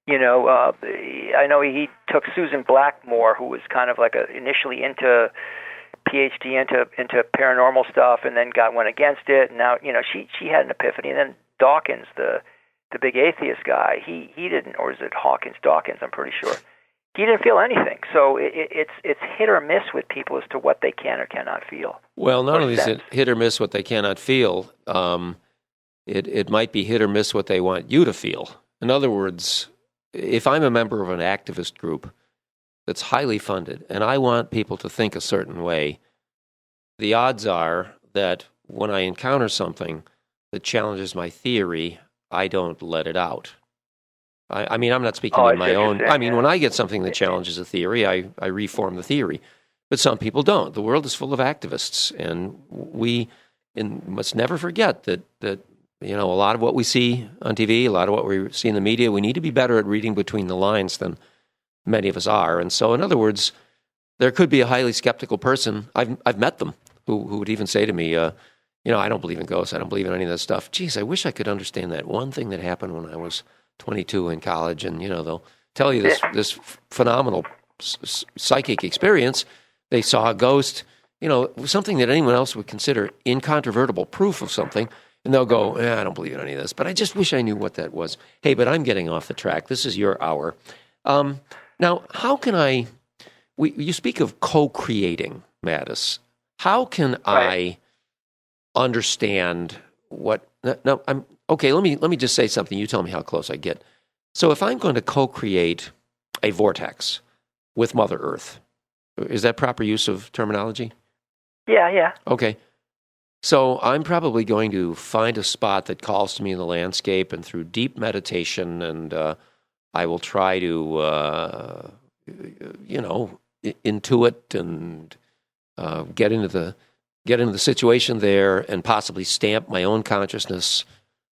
Speaker 2: I know he took Susan Blackmore, who was kind of like initially into PhD into paranormal stuff, and then went against it. And now, she had an epiphany. And then Dawkins, the big atheist guy, he didn't, or is it Dawkins? I'm pretty sure he didn't feel anything. So it's hit or miss with people as to what they can or cannot feel.
Speaker 6: Well, not only is it hit or miss what they cannot feel, it might be hit or miss what they want you to feel. In other words, if I'm a member of an activist group that's highly funded, and I want people to think a certain way, the odds are that when I encounter something that challenges my theory, I don't let it out. I mean, I'm not speaking in my own. I mean, when I get something that challenges a theory, I reform the theory. But some people don't. The world is full of activists, and we must never forget that a lot of what we see on TV, a lot of what we see in the media, we need to be better at reading between the lines than many of us are. And so, in other words, there could be a highly skeptical person. I've met them who would even say to me, I don't believe in ghosts. I don't believe in any of that stuff. Geez, I wish I could understand that one thing that happened when I was 22 in college. And, they'll tell you this phenomenal psychic experience. They saw a ghost, something that anyone else would consider incontrovertible proof of something. And they'll go, I don't believe in any of this, but I just wish I knew what that was. Hey, but I'm getting off the track. This is your hour. Now, how can you speak of co-creating, Mattis. How can I understand what, okay, let me just say something. You tell me how close I get. So if I'm going to co-create a vortex with Mother Earth, is that proper use of terminology?
Speaker 2: Yeah.
Speaker 6: Okay. So I'm probably going to find a spot that calls to me in the landscape, and through deep meditation, and I will try to, intuit and get into the situation there, and possibly stamp my own consciousness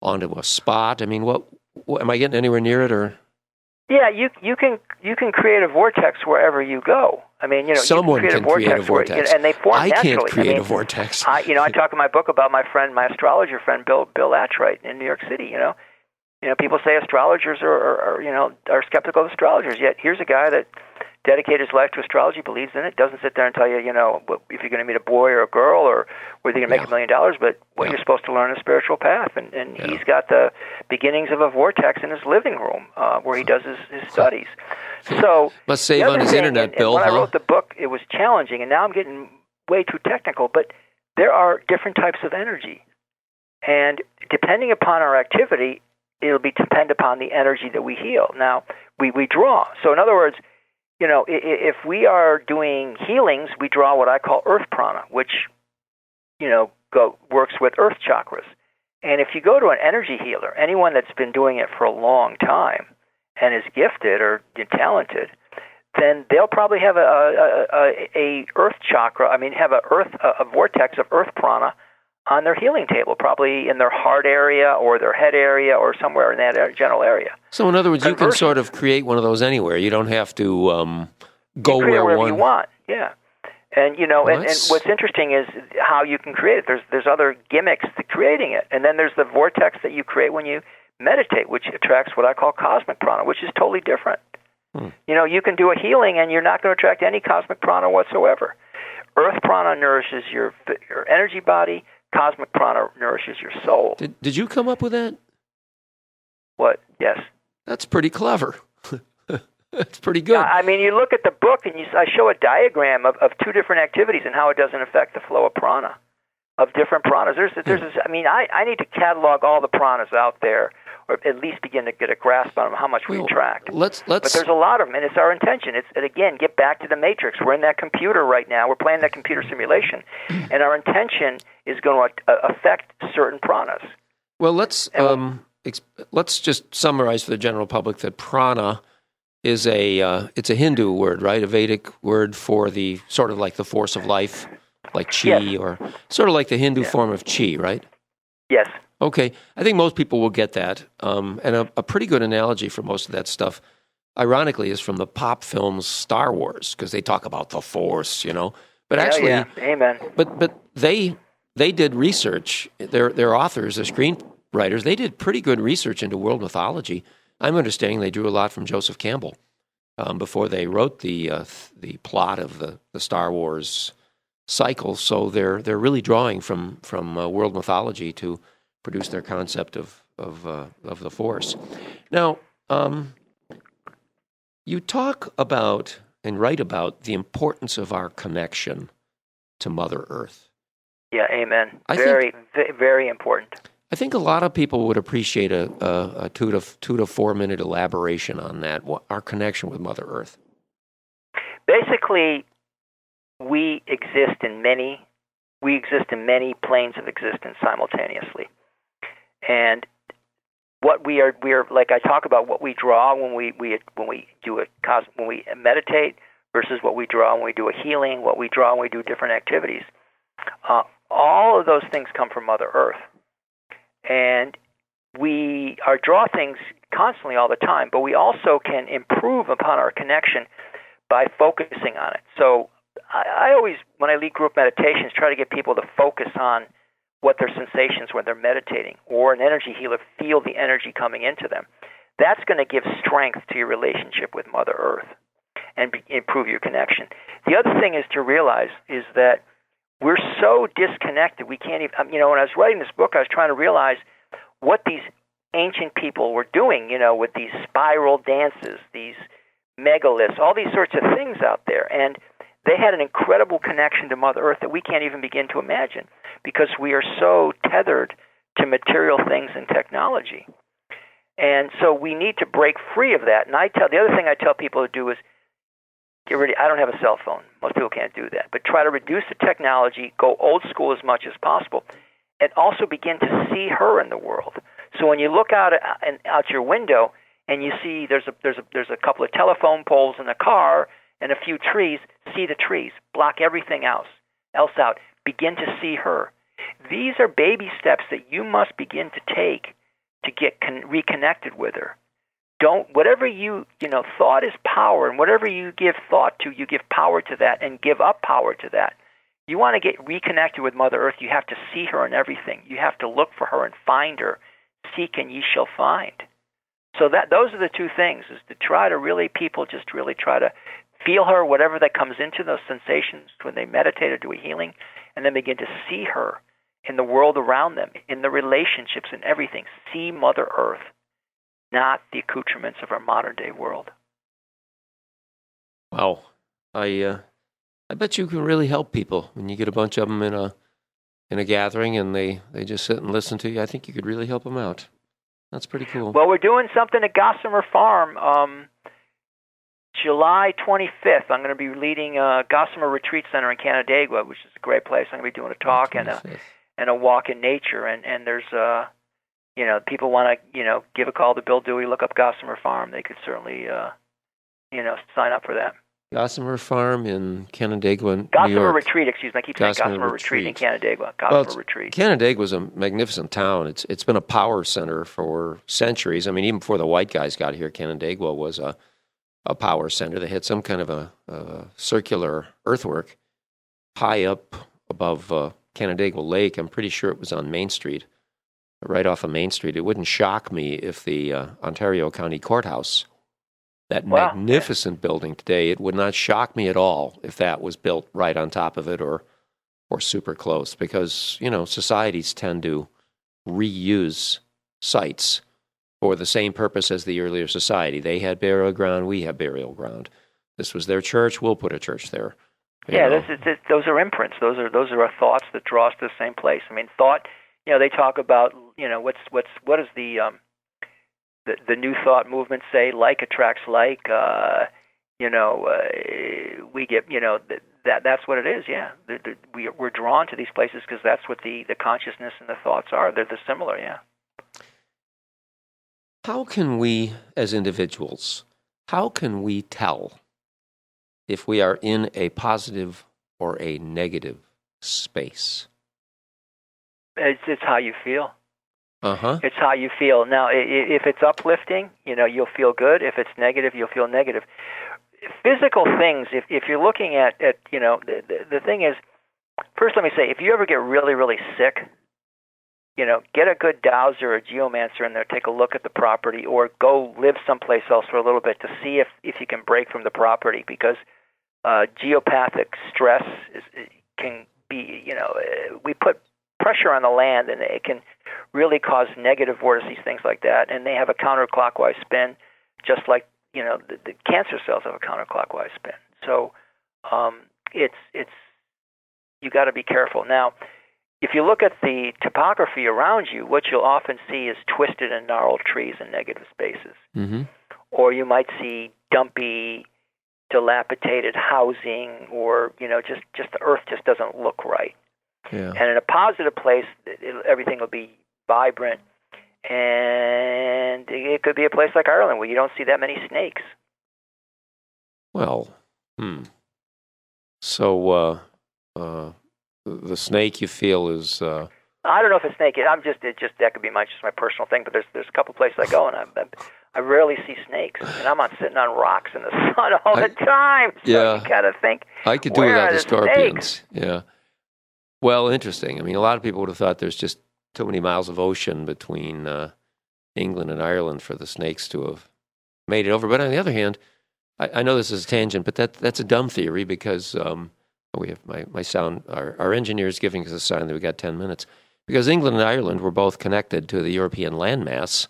Speaker 6: onto a spot. I mean, what am I getting anywhere near it, or?
Speaker 2: Yeah, you can create a vortex wherever you go. I mean,
Speaker 6: someone
Speaker 2: you can create a vortex, and they form
Speaker 6: I
Speaker 2: naturally.
Speaker 6: Can't create a vortex.
Speaker 2: I talk in my book about my astrologer friend Bill Atchright in New York City. People say astrologers are skeptical of astrologers. Yet here's a guy that dedicated his life to astrology, believes in it, doesn't sit there and tell you, if you're going to meet a boy or a girl, or whether you're going to make $1 million, but what you're supposed to learn is a spiritual path. And he's got the beginnings of a vortex in his living room where he does his studies. So
Speaker 6: must save on his internet bill.
Speaker 2: When I wrote the book, it was challenging, and now I'm getting way too technical, but there are different types of energy. And depending upon our activity, it'll depend upon the energy that we heal. Now, we draw. So in other words, if we are doing healings, we draw what I call earth prana, which, works with earth chakras. And if you go to an energy healer, anyone that's been doing it for a long time and is gifted or talented, then they'll probably have a earth chakra. I mean, have a vortex of earth prana on their healing table, probably in their heart area or their head area or somewhere in that general area.
Speaker 6: So, in other words, you can sort of create one of those anywhere. You don't have to go wherever
Speaker 2: you want. Yeah, and and what's interesting is how you can create it. There's other gimmicks to creating it, and then there's the vortex that you create when you meditate, which attracts what I call cosmic prana, which is totally different. You can do a healing, and you're not going to attract any cosmic prana whatsoever. Earth prana nourishes your energy body. Cosmic prana nourishes your soul.
Speaker 6: Did you come up with that?
Speaker 2: What? Yes.
Speaker 6: That's pretty clever. That's pretty good.
Speaker 2: I mean, you look at the book, and I show a diagram of two different activities and how it doesn't affect the flow of prana, of different pranas. I need to catalog all the pranas out there, or at least begin to get a grasp on how much we attract.
Speaker 6: But
Speaker 2: there's a lot of them, and it's our intention. Again, get back to the matrix. We're in that computer right now. We're playing that computer simulation, and our intention is going to affect certain pranas.
Speaker 6: Well, let's just summarize for the general public that prana is it's a Hindu word, right? A Vedic word for the sort of like the force of life, like chi, or sort of like the Hindu form of chi, right?
Speaker 2: Yes.
Speaker 6: Okay, I think most people will get that. And a pretty good analogy for most of that stuff, ironically, is from the pop films Star Wars, because they talk about the Force, But actually,
Speaker 2: amen.
Speaker 6: But they did research. Their authors, their screenwriters, they did pretty good research into world mythology. I'm understanding they drew a lot from Joseph Campbell before they wrote the plot of the Star Wars cycle. So they're really drawing from world mythology to produce their concept of the Force. Now, you talk about and write about the importance of our connection to Mother Earth.
Speaker 2: Yeah, amen. Very important.
Speaker 6: I think a lot of people would appreciate a 2 to 4 minute elaboration on that. Our connection with Mother Earth.
Speaker 2: Basically, we exist in many planes of existence simultaneously. And what we are like I talk about what we draw when we meditate versus what we draw when we do a healing, what we draw when we do different activities. All of those things come from Mother Earth. And we draw things constantly all the time, but we also can improve upon our connection by focusing on it. So I always, when I lead group meditations, try to get people to focus on what their sensations when they're meditating, or an energy healer, feel the energy coming into them. That's going to give strength to your relationship with Mother Earth and improve your connection. The other thing is to realize is that we're so disconnected, we can't even, when I was writing this book, I was trying to realize what these ancient people were doing, with these spiral dances, these megaliths, all these sorts of things out there. And they had an incredible connection to Mother Earth that we can't even begin to imagine because we are so tethered to material things and technology. And so we need to break free of that. And the other thing I tell people to do is get ready. I don't have a cell phone. Most people can't do that. But try to reduce the technology, go old school as much as possible, and also begin to see her in the world. So when you look out your window and you see there's a couple of telephone poles in a car and a few trees, see the trees. Block everything else out. Begin to see her. These are baby steps that you must begin to take to get reconnected with her. Whatever thought is power, and whatever you give thought to, you give power to that and give up power to that. You want to get reconnected with Mother Earth, you have to see her in everything. You have to look for her and find her. Seek and ye shall find. So those are the two things, is to try to people just really try to feel her, whatever that comes into those sensations when they meditate or do a healing, and then begin to see her in the world around them, in the relationships and everything. See Mother Earth, not the accoutrements of our modern-day world.
Speaker 6: Wow. I bet you can really help people when you get a bunch of them in a gathering and they just sit and listen to you. I think you could really help them out. That's pretty cool.
Speaker 2: Well, we're doing something at Gossamer Farm. July 25th, I'm going to be leading Gossamer Retreat Center in Canandaigua, which is a great place. I'm going to be doing a talk and a walk in nature. And there's, people want to, give a call to Bill Dewey, look up Gossamer Farm. They could certainly, sign up for that.
Speaker 6: Gossamer Farm in Canandaigua, New
Speaker 2: Gossamer
Speaker 6: York.
Speaker 2: Retreat, excuse me. I keep saying Gossamer Retreat in Canandaigua. Retreat.
Speaker 6: Canandaigua is a magnificent town. It's been a power center for centuries. I mean, even before the white guys got here, Canandaigua was a power center. They had some kind of a circular earthwork high up above Canandaigua Lake. I'm pretty sure it was on Main Street, right off of Main Street. It wouldn't shock me if the Ontario County Courthouse, that magnificent building today, it would not shock me at all if that was built right on top of it or super close, because, societies tend to reuse sites for the same purpose as the earlier society. They had burial ground, we have burial ground. This was their church, we'll put a church there.
Speaker 2: Those are imprints. Those are our thoughts that draw us to the same place. I mean, thought, they talk about, what does the New Thought movement say? Like attracts like, we get, that's what it is, yeah. We're drawn to these places because that's what the consciousness and the thoughts are. They're similar, yeah.
Speaker 6: How can we, as individuals, tell if we are in a positive or a negative space?
Speaker 2: It's how you feel.
Speaker 6: Uh-huh.
Speaker 2: It's how you feel. Now, if it's uplifting, you'll feel good. If it's negative, you'll feel negative. Physical things, if you're looking at the thing is, first let me say, if you ever get really, really sick, get a good dowser or a geomancer in there, take a look at the property, or go live someplace else for a little bit to see if you can break from the property, because geopathic stress can be, we put pressure on the land, and it can really cause negative vortices, things like that, and they have a counterclockwise spin, just like, the cancer cells have a counterclockwise spin. So it's you got to be careful. Now, if you look at the topography around you, what you'll often see is twisted and gnarled trees in negative spaces.
Speaker 6: Mm-hmm.
Speaker 2: Or you might see dumpy, dilapidated housing, or just the earth just doesn't look right.
Speaker 6: Yeah.
Speaker 2: And in a positive place, everything will be vibrant, and it could be a place like Ireland where you don't see that many snakes.
Speaker 6: Well, So the snake you feel is.
Speaker 2: I don't know if a snake. That could be just my personal thing. But there's a couple places I go, and I rarely see snakes, and I'm sitting on rocks in the sun all the time. So
Speaker 6: yeah,
Speaker 2: you gotta think.
Speaker 6: I could do without the scorpions. Yeah. Well, interesting. I mean, a lot of people would have thought there's just too many miles of ocean between England and Ireland for the snakes to have made it over. But on the other hand, I know this is a tangent, but that's a dumb theory because we have my sound. Our engineer is giving us a sign that we got 10 minutes. Because England and Ireland were both connected to the European landmass,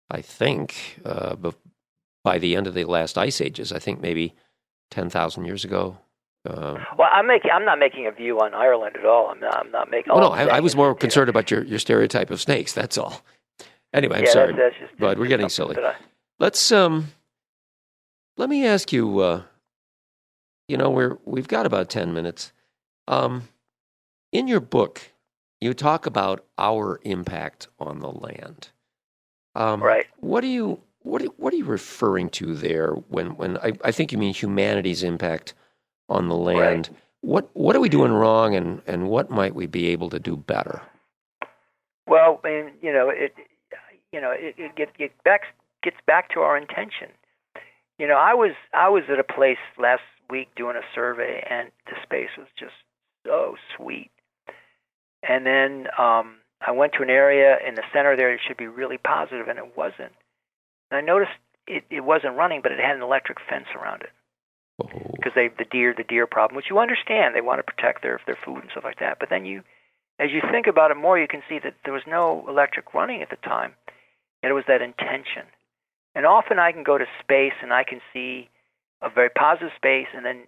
Speaker 6: I think, by the end of the last ice ages. I think maybe 10,000 years ago.
Speaker 2: Well, I'm not making a view on Ireland at all. I'm not making.
Speaker 6: Oh no, I was more concerned about your stereotype of snakes. That's all. Anyway, I'm sorry, but we're getting silly. Let's let me ask you. We've got about 10 minutes. In your book, you talk about our impact on the land.
Speaker 2: Right.
Speaker 6: What are you referring to there when I think you mean humanity's impact on the land? Right. What are we doing wrong, and what might we be able to do better?
Speaker 2: Well, it gets back to our intention. I was at a place last week doing a survey, and the space was just so sweet. And then I went to an area in the center there. It should be really positive, and it wasn't. And I noticed it wasn't running, but it had an electric fence around it. Because the deer problem, which you understand, they want to protect their food and stuff like that. But then as you think about it more, you can see that there was no electric running at the time, and it was that intention. And often I can go to space and I can see a very positive space, and then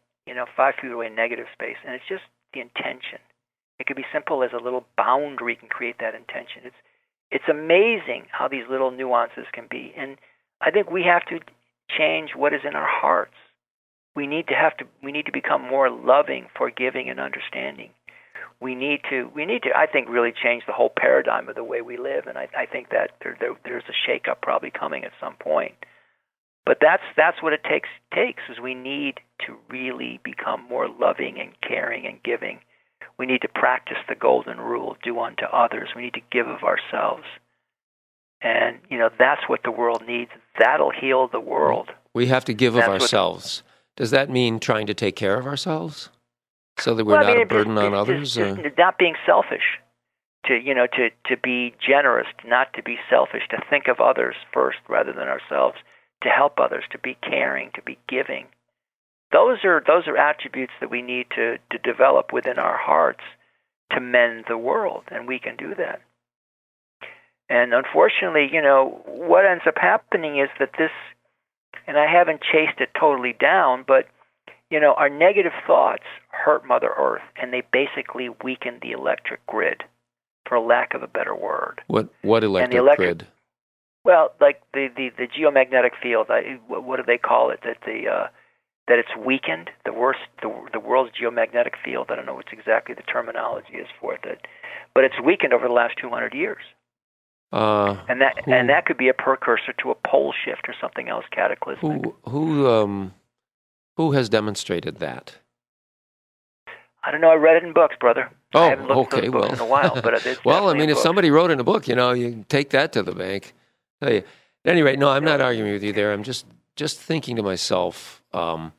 Speaker 2: 5 feet away negative space, and it's just the intention. It could be simple as a little boundary can create that intention. It's amazing how these little nuances can be, and I think we have to change what is in our hearts. We need to become more loving, forgiving, and understanding. We need to I think really change the whole paradigm of the way we live, and I think that there's a shakeup probably coming at some point. But that's what it takes is we need to really become more loving and caring and giving. We need to practice the golden rule, do unto others. We need to give of ourselves. And, that's what the world needs. That'll heal the world.
Speaker 6: We have to give of ourselves. Does that mean trying to take care of ourselves so that we're not a burden on others?
Speaker 2: Just not being selfish. To be generous, not to be selfish, to think of others first rather than ourselves, to help others, to be caring, to be giving. Those are attributes that we need to develop within our hearts to mend the world, and we can do that. And unfortunately, what ends up happening is that this, and I haven't chased it totally down, but, our negative thoughts hurt Mother Earth, and they basically weaken the electric grid, for lack of a better word.
Speaker 6: What electric grid?
Speaker 2: Well, like the geomagnetic field, what do they call it? That it's weakened, the world's geomagnetic field. I don't know what exactly the terminology is for it, but it's weakened over the last 200 years. And that could be a precursor to a pole shift or something else cataclysmic.
Speaker 6: Who has demonstrated that?
Speaker 2: I don't know. I read it in books, brother.
Speaker 6: Oh,
Speaker 2: I haven't looked
Speaker 6: okay.
Speaker 2: at books in a while, but it's
Speaker 6: well, I mean, if
Speaker 2: books.
Speaker 6: somebody wrote in a book, you take that to the bank. Tell you. At any rate, no, I'm not arguing with you there. I'm just thinking to myself that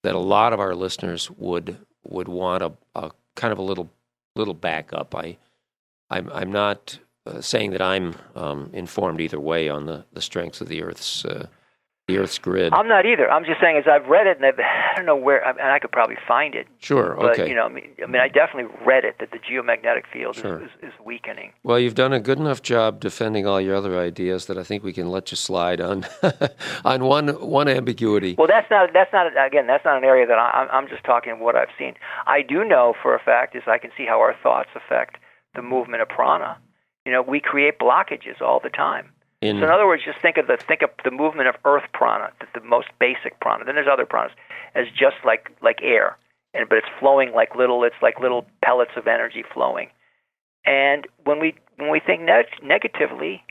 Speaker 6: a lot of our listeners would want a kind of a little backup. I'm not saying that I'm informed either way on the strengths of the Earth's grid.
Speaker 2: I'm not either. I'm just saying, as I've read it, and I don't know where, and I could probably find it.
Speaker 6: Sure.
Speaker 2: But,
Speaker 6: okay.
Speaker 2: I definitely read it that the geomagnetic field is weakening.
Speaker 6: Well, you've done a good enough job defending all your other ideas that I think we can let you slide on on one ambiguity.
Speaker 2: Well, that's not an area that I'm just talking what I've seen. I do know for a fact is I can see how our thoughts affect the movement of prana. We create blockages all the time. So in other words, just think of the movement of earth prana, the most basic prana. Then there's other pranas. as just like air, but it's flowing like little pellets of energy flowing. And when we think negatively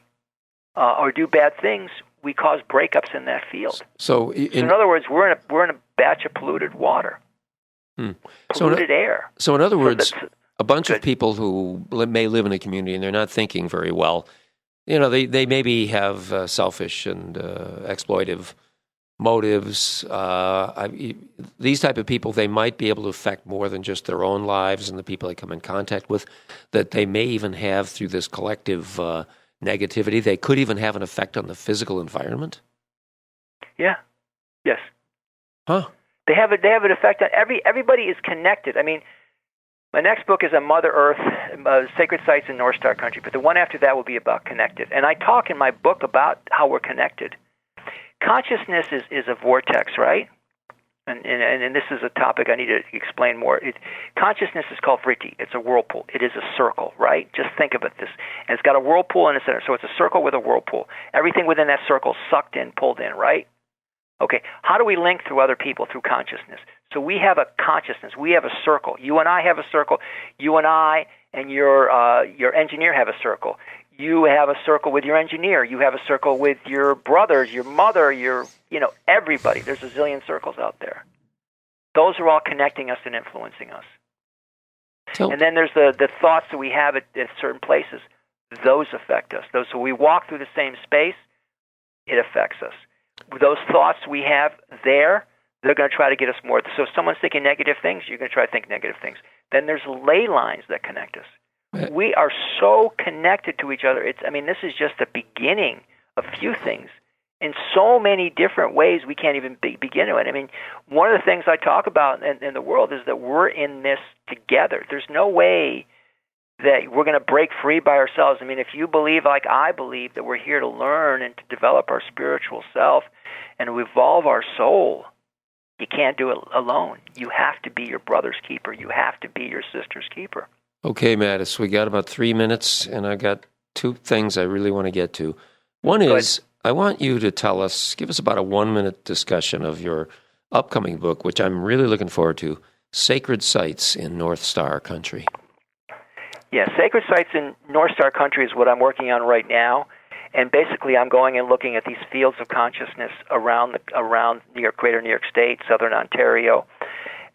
Speaker 2: or do bad things, we cause breakups in that field.
Speaker 6: So
Speaker 2: in other words, we're in a batch of polluted water, polluted air.
Speaker 6: So in other words, a bunch of people who may live in a community and they're not thinking very well, they maybe have selfish and exploitive motives. These type of people, they might be able to affect more than just their own lives and the people they come in contact with, that they may even have through this collective negativity. They could even have an effect on the physical environment. Yeah.
Speaker 2: Yes.
Speaker 6: Huh.
Speaker 2: They have an effect on everybody is connected. I mean, my next book is on Mother Earth, Sacred Sites in North Star Country, but the one after that will be about connected. And I talk in my book about how we're connected. Consciousness is a vortex, right? And this is a topic I need to explain more. Consciousness is called vritti. It's a whirlpool. It is a circle, right? Just think about this. And it's got a whirlpool in the center. So it's a circle with a whirlpool. Everything within that circle is sucked in, pulled in, right? Okay, how do we link through other people? Through consciousness. So we have a consciousness. We have a circle. You and I have a circle. You and I and your engineer have a circle. You have a circle with your engineer. You have a circle with your brothers, your mother, everybody. There's a zillion circles out there. Those are all connecting us and influencing us. And then there's the thoughts that we have at certain places. Those affect us. So we walk through the same space, it affects us. Those thoughts we have there, they're going to try to get us more. So if someone's thinking negative things, you're going to try to think negative things. Then there's ley lines that connect us. We are so connected to each other. This is just the beginning of few things. In so many different ways, we can't even begin to it. I mean, one of the things I talk about in the world is that we're in this together. There's no way that we're going to break free by ourselves. I mean, if you believe, like I believe, that we're here to learn and to develop our spiritual self and to evolve our soul, you can't do it alone. You have to be your brother's keeper. You have to be your sister's keeper.
Speaker 6: Okay, Mattis, we got about 3 minutes, and I got two things I really want to get to. One is, I want you to give us about a 1-minute discussion of your upcoming book, which I'm really looking forward to, Sacred Sites in North Star Country.
Speaker 2: Yeah, Sacred Sites in North Star Country is what I'm working on right now. And basically, I'm going and looking at these fields of consciousness around Greater New York State, Southern Ontario,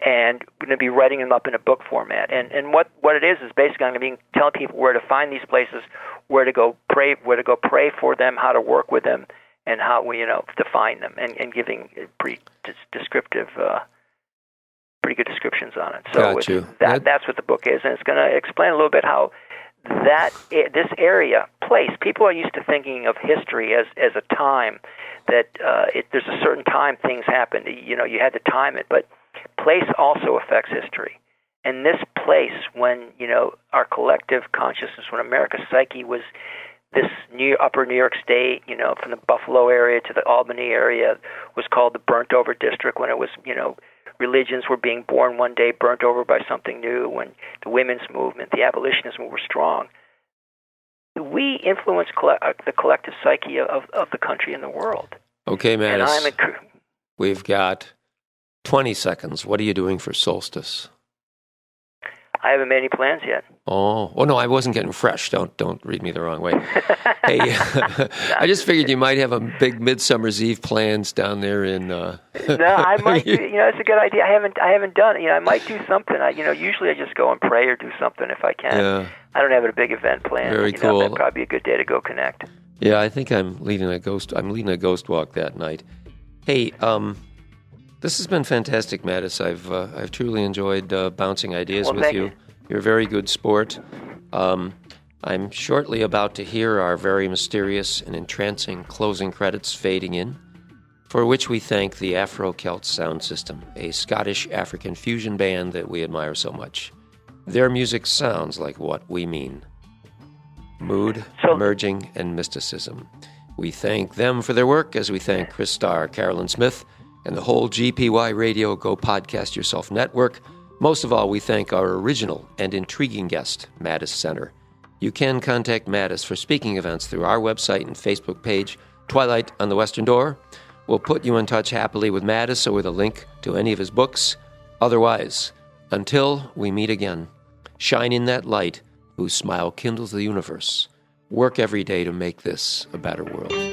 Speaker 2: and I'm going to be writing them up in a book format. And what it is basically I'm going to be telling people where to find these places, where to go pray for them, how to work with them, and how to find them, and giving pretty descriptive, pretty good descriptions on it. So that's what the book is, and it's going to explain a little bit how this area, place, people are used to thinking of history as a time that there's a certain time things happened. You had to time it, but place also affects history. And this place, when our collective consciousness, when America's psyche was this upper New York State, from the Buffalo area to the Albany area, was called the burnt over district, when it was religions were being born one day, burnt over by something new, when the women's movement, the abolitionism were strong. We influence the collective psyche of the country and the world.
Speaker 6: Okay, Mattis, we've got 20 seconds. What are you doing for solstice?
Speaker 2: I haven't made any plans yet.
Speaker 6: Oh no, I wasn't getting fresh. Don't read me the wrong way. Hey, I just figured you might have a big Midsummer's Eve plans down there in. No,
Speaker 2: I might. It's a good idea. I haven't done it. I might do something. Usually I just go and pray or do something if I can.
Speaker 6: Yeah.
Speaker 2: I don't have a big event planned.
Speaker 6: Very cool.
Speaker 2: That'd probably be a good day to go connect.
Speaker 6: Yeah, I think I'm leading a ghost walk that night. Hey, this has been fantastic, Mattis. I've truly enjoyed bouncing ideas with you. You're a very good sport. I'm shortly about to hear our very mysterious and entrancing closing credits fading in, for which we thank the Afro-Celt Sound System, a Scottish African fusion band that we admire so much. Their music sounds like what we mean. Mood, merging, and mysticism. We thank them for their work, as we thank Chris Starr, Carolyn Smith, and the whole GPY Radio Go Podcast Yourself network. Most of all, we thank our original and intriguing guest, Madis Senner. You can contact Mattis for speaking events through our website and Facebook page, Twilight on the Western Door, We'll put you in touch happily with Mattis or with a link to any of his books. Otherwise, until we meet again, shine in that light whose smile kindles the universe. Work every day to make this a better world.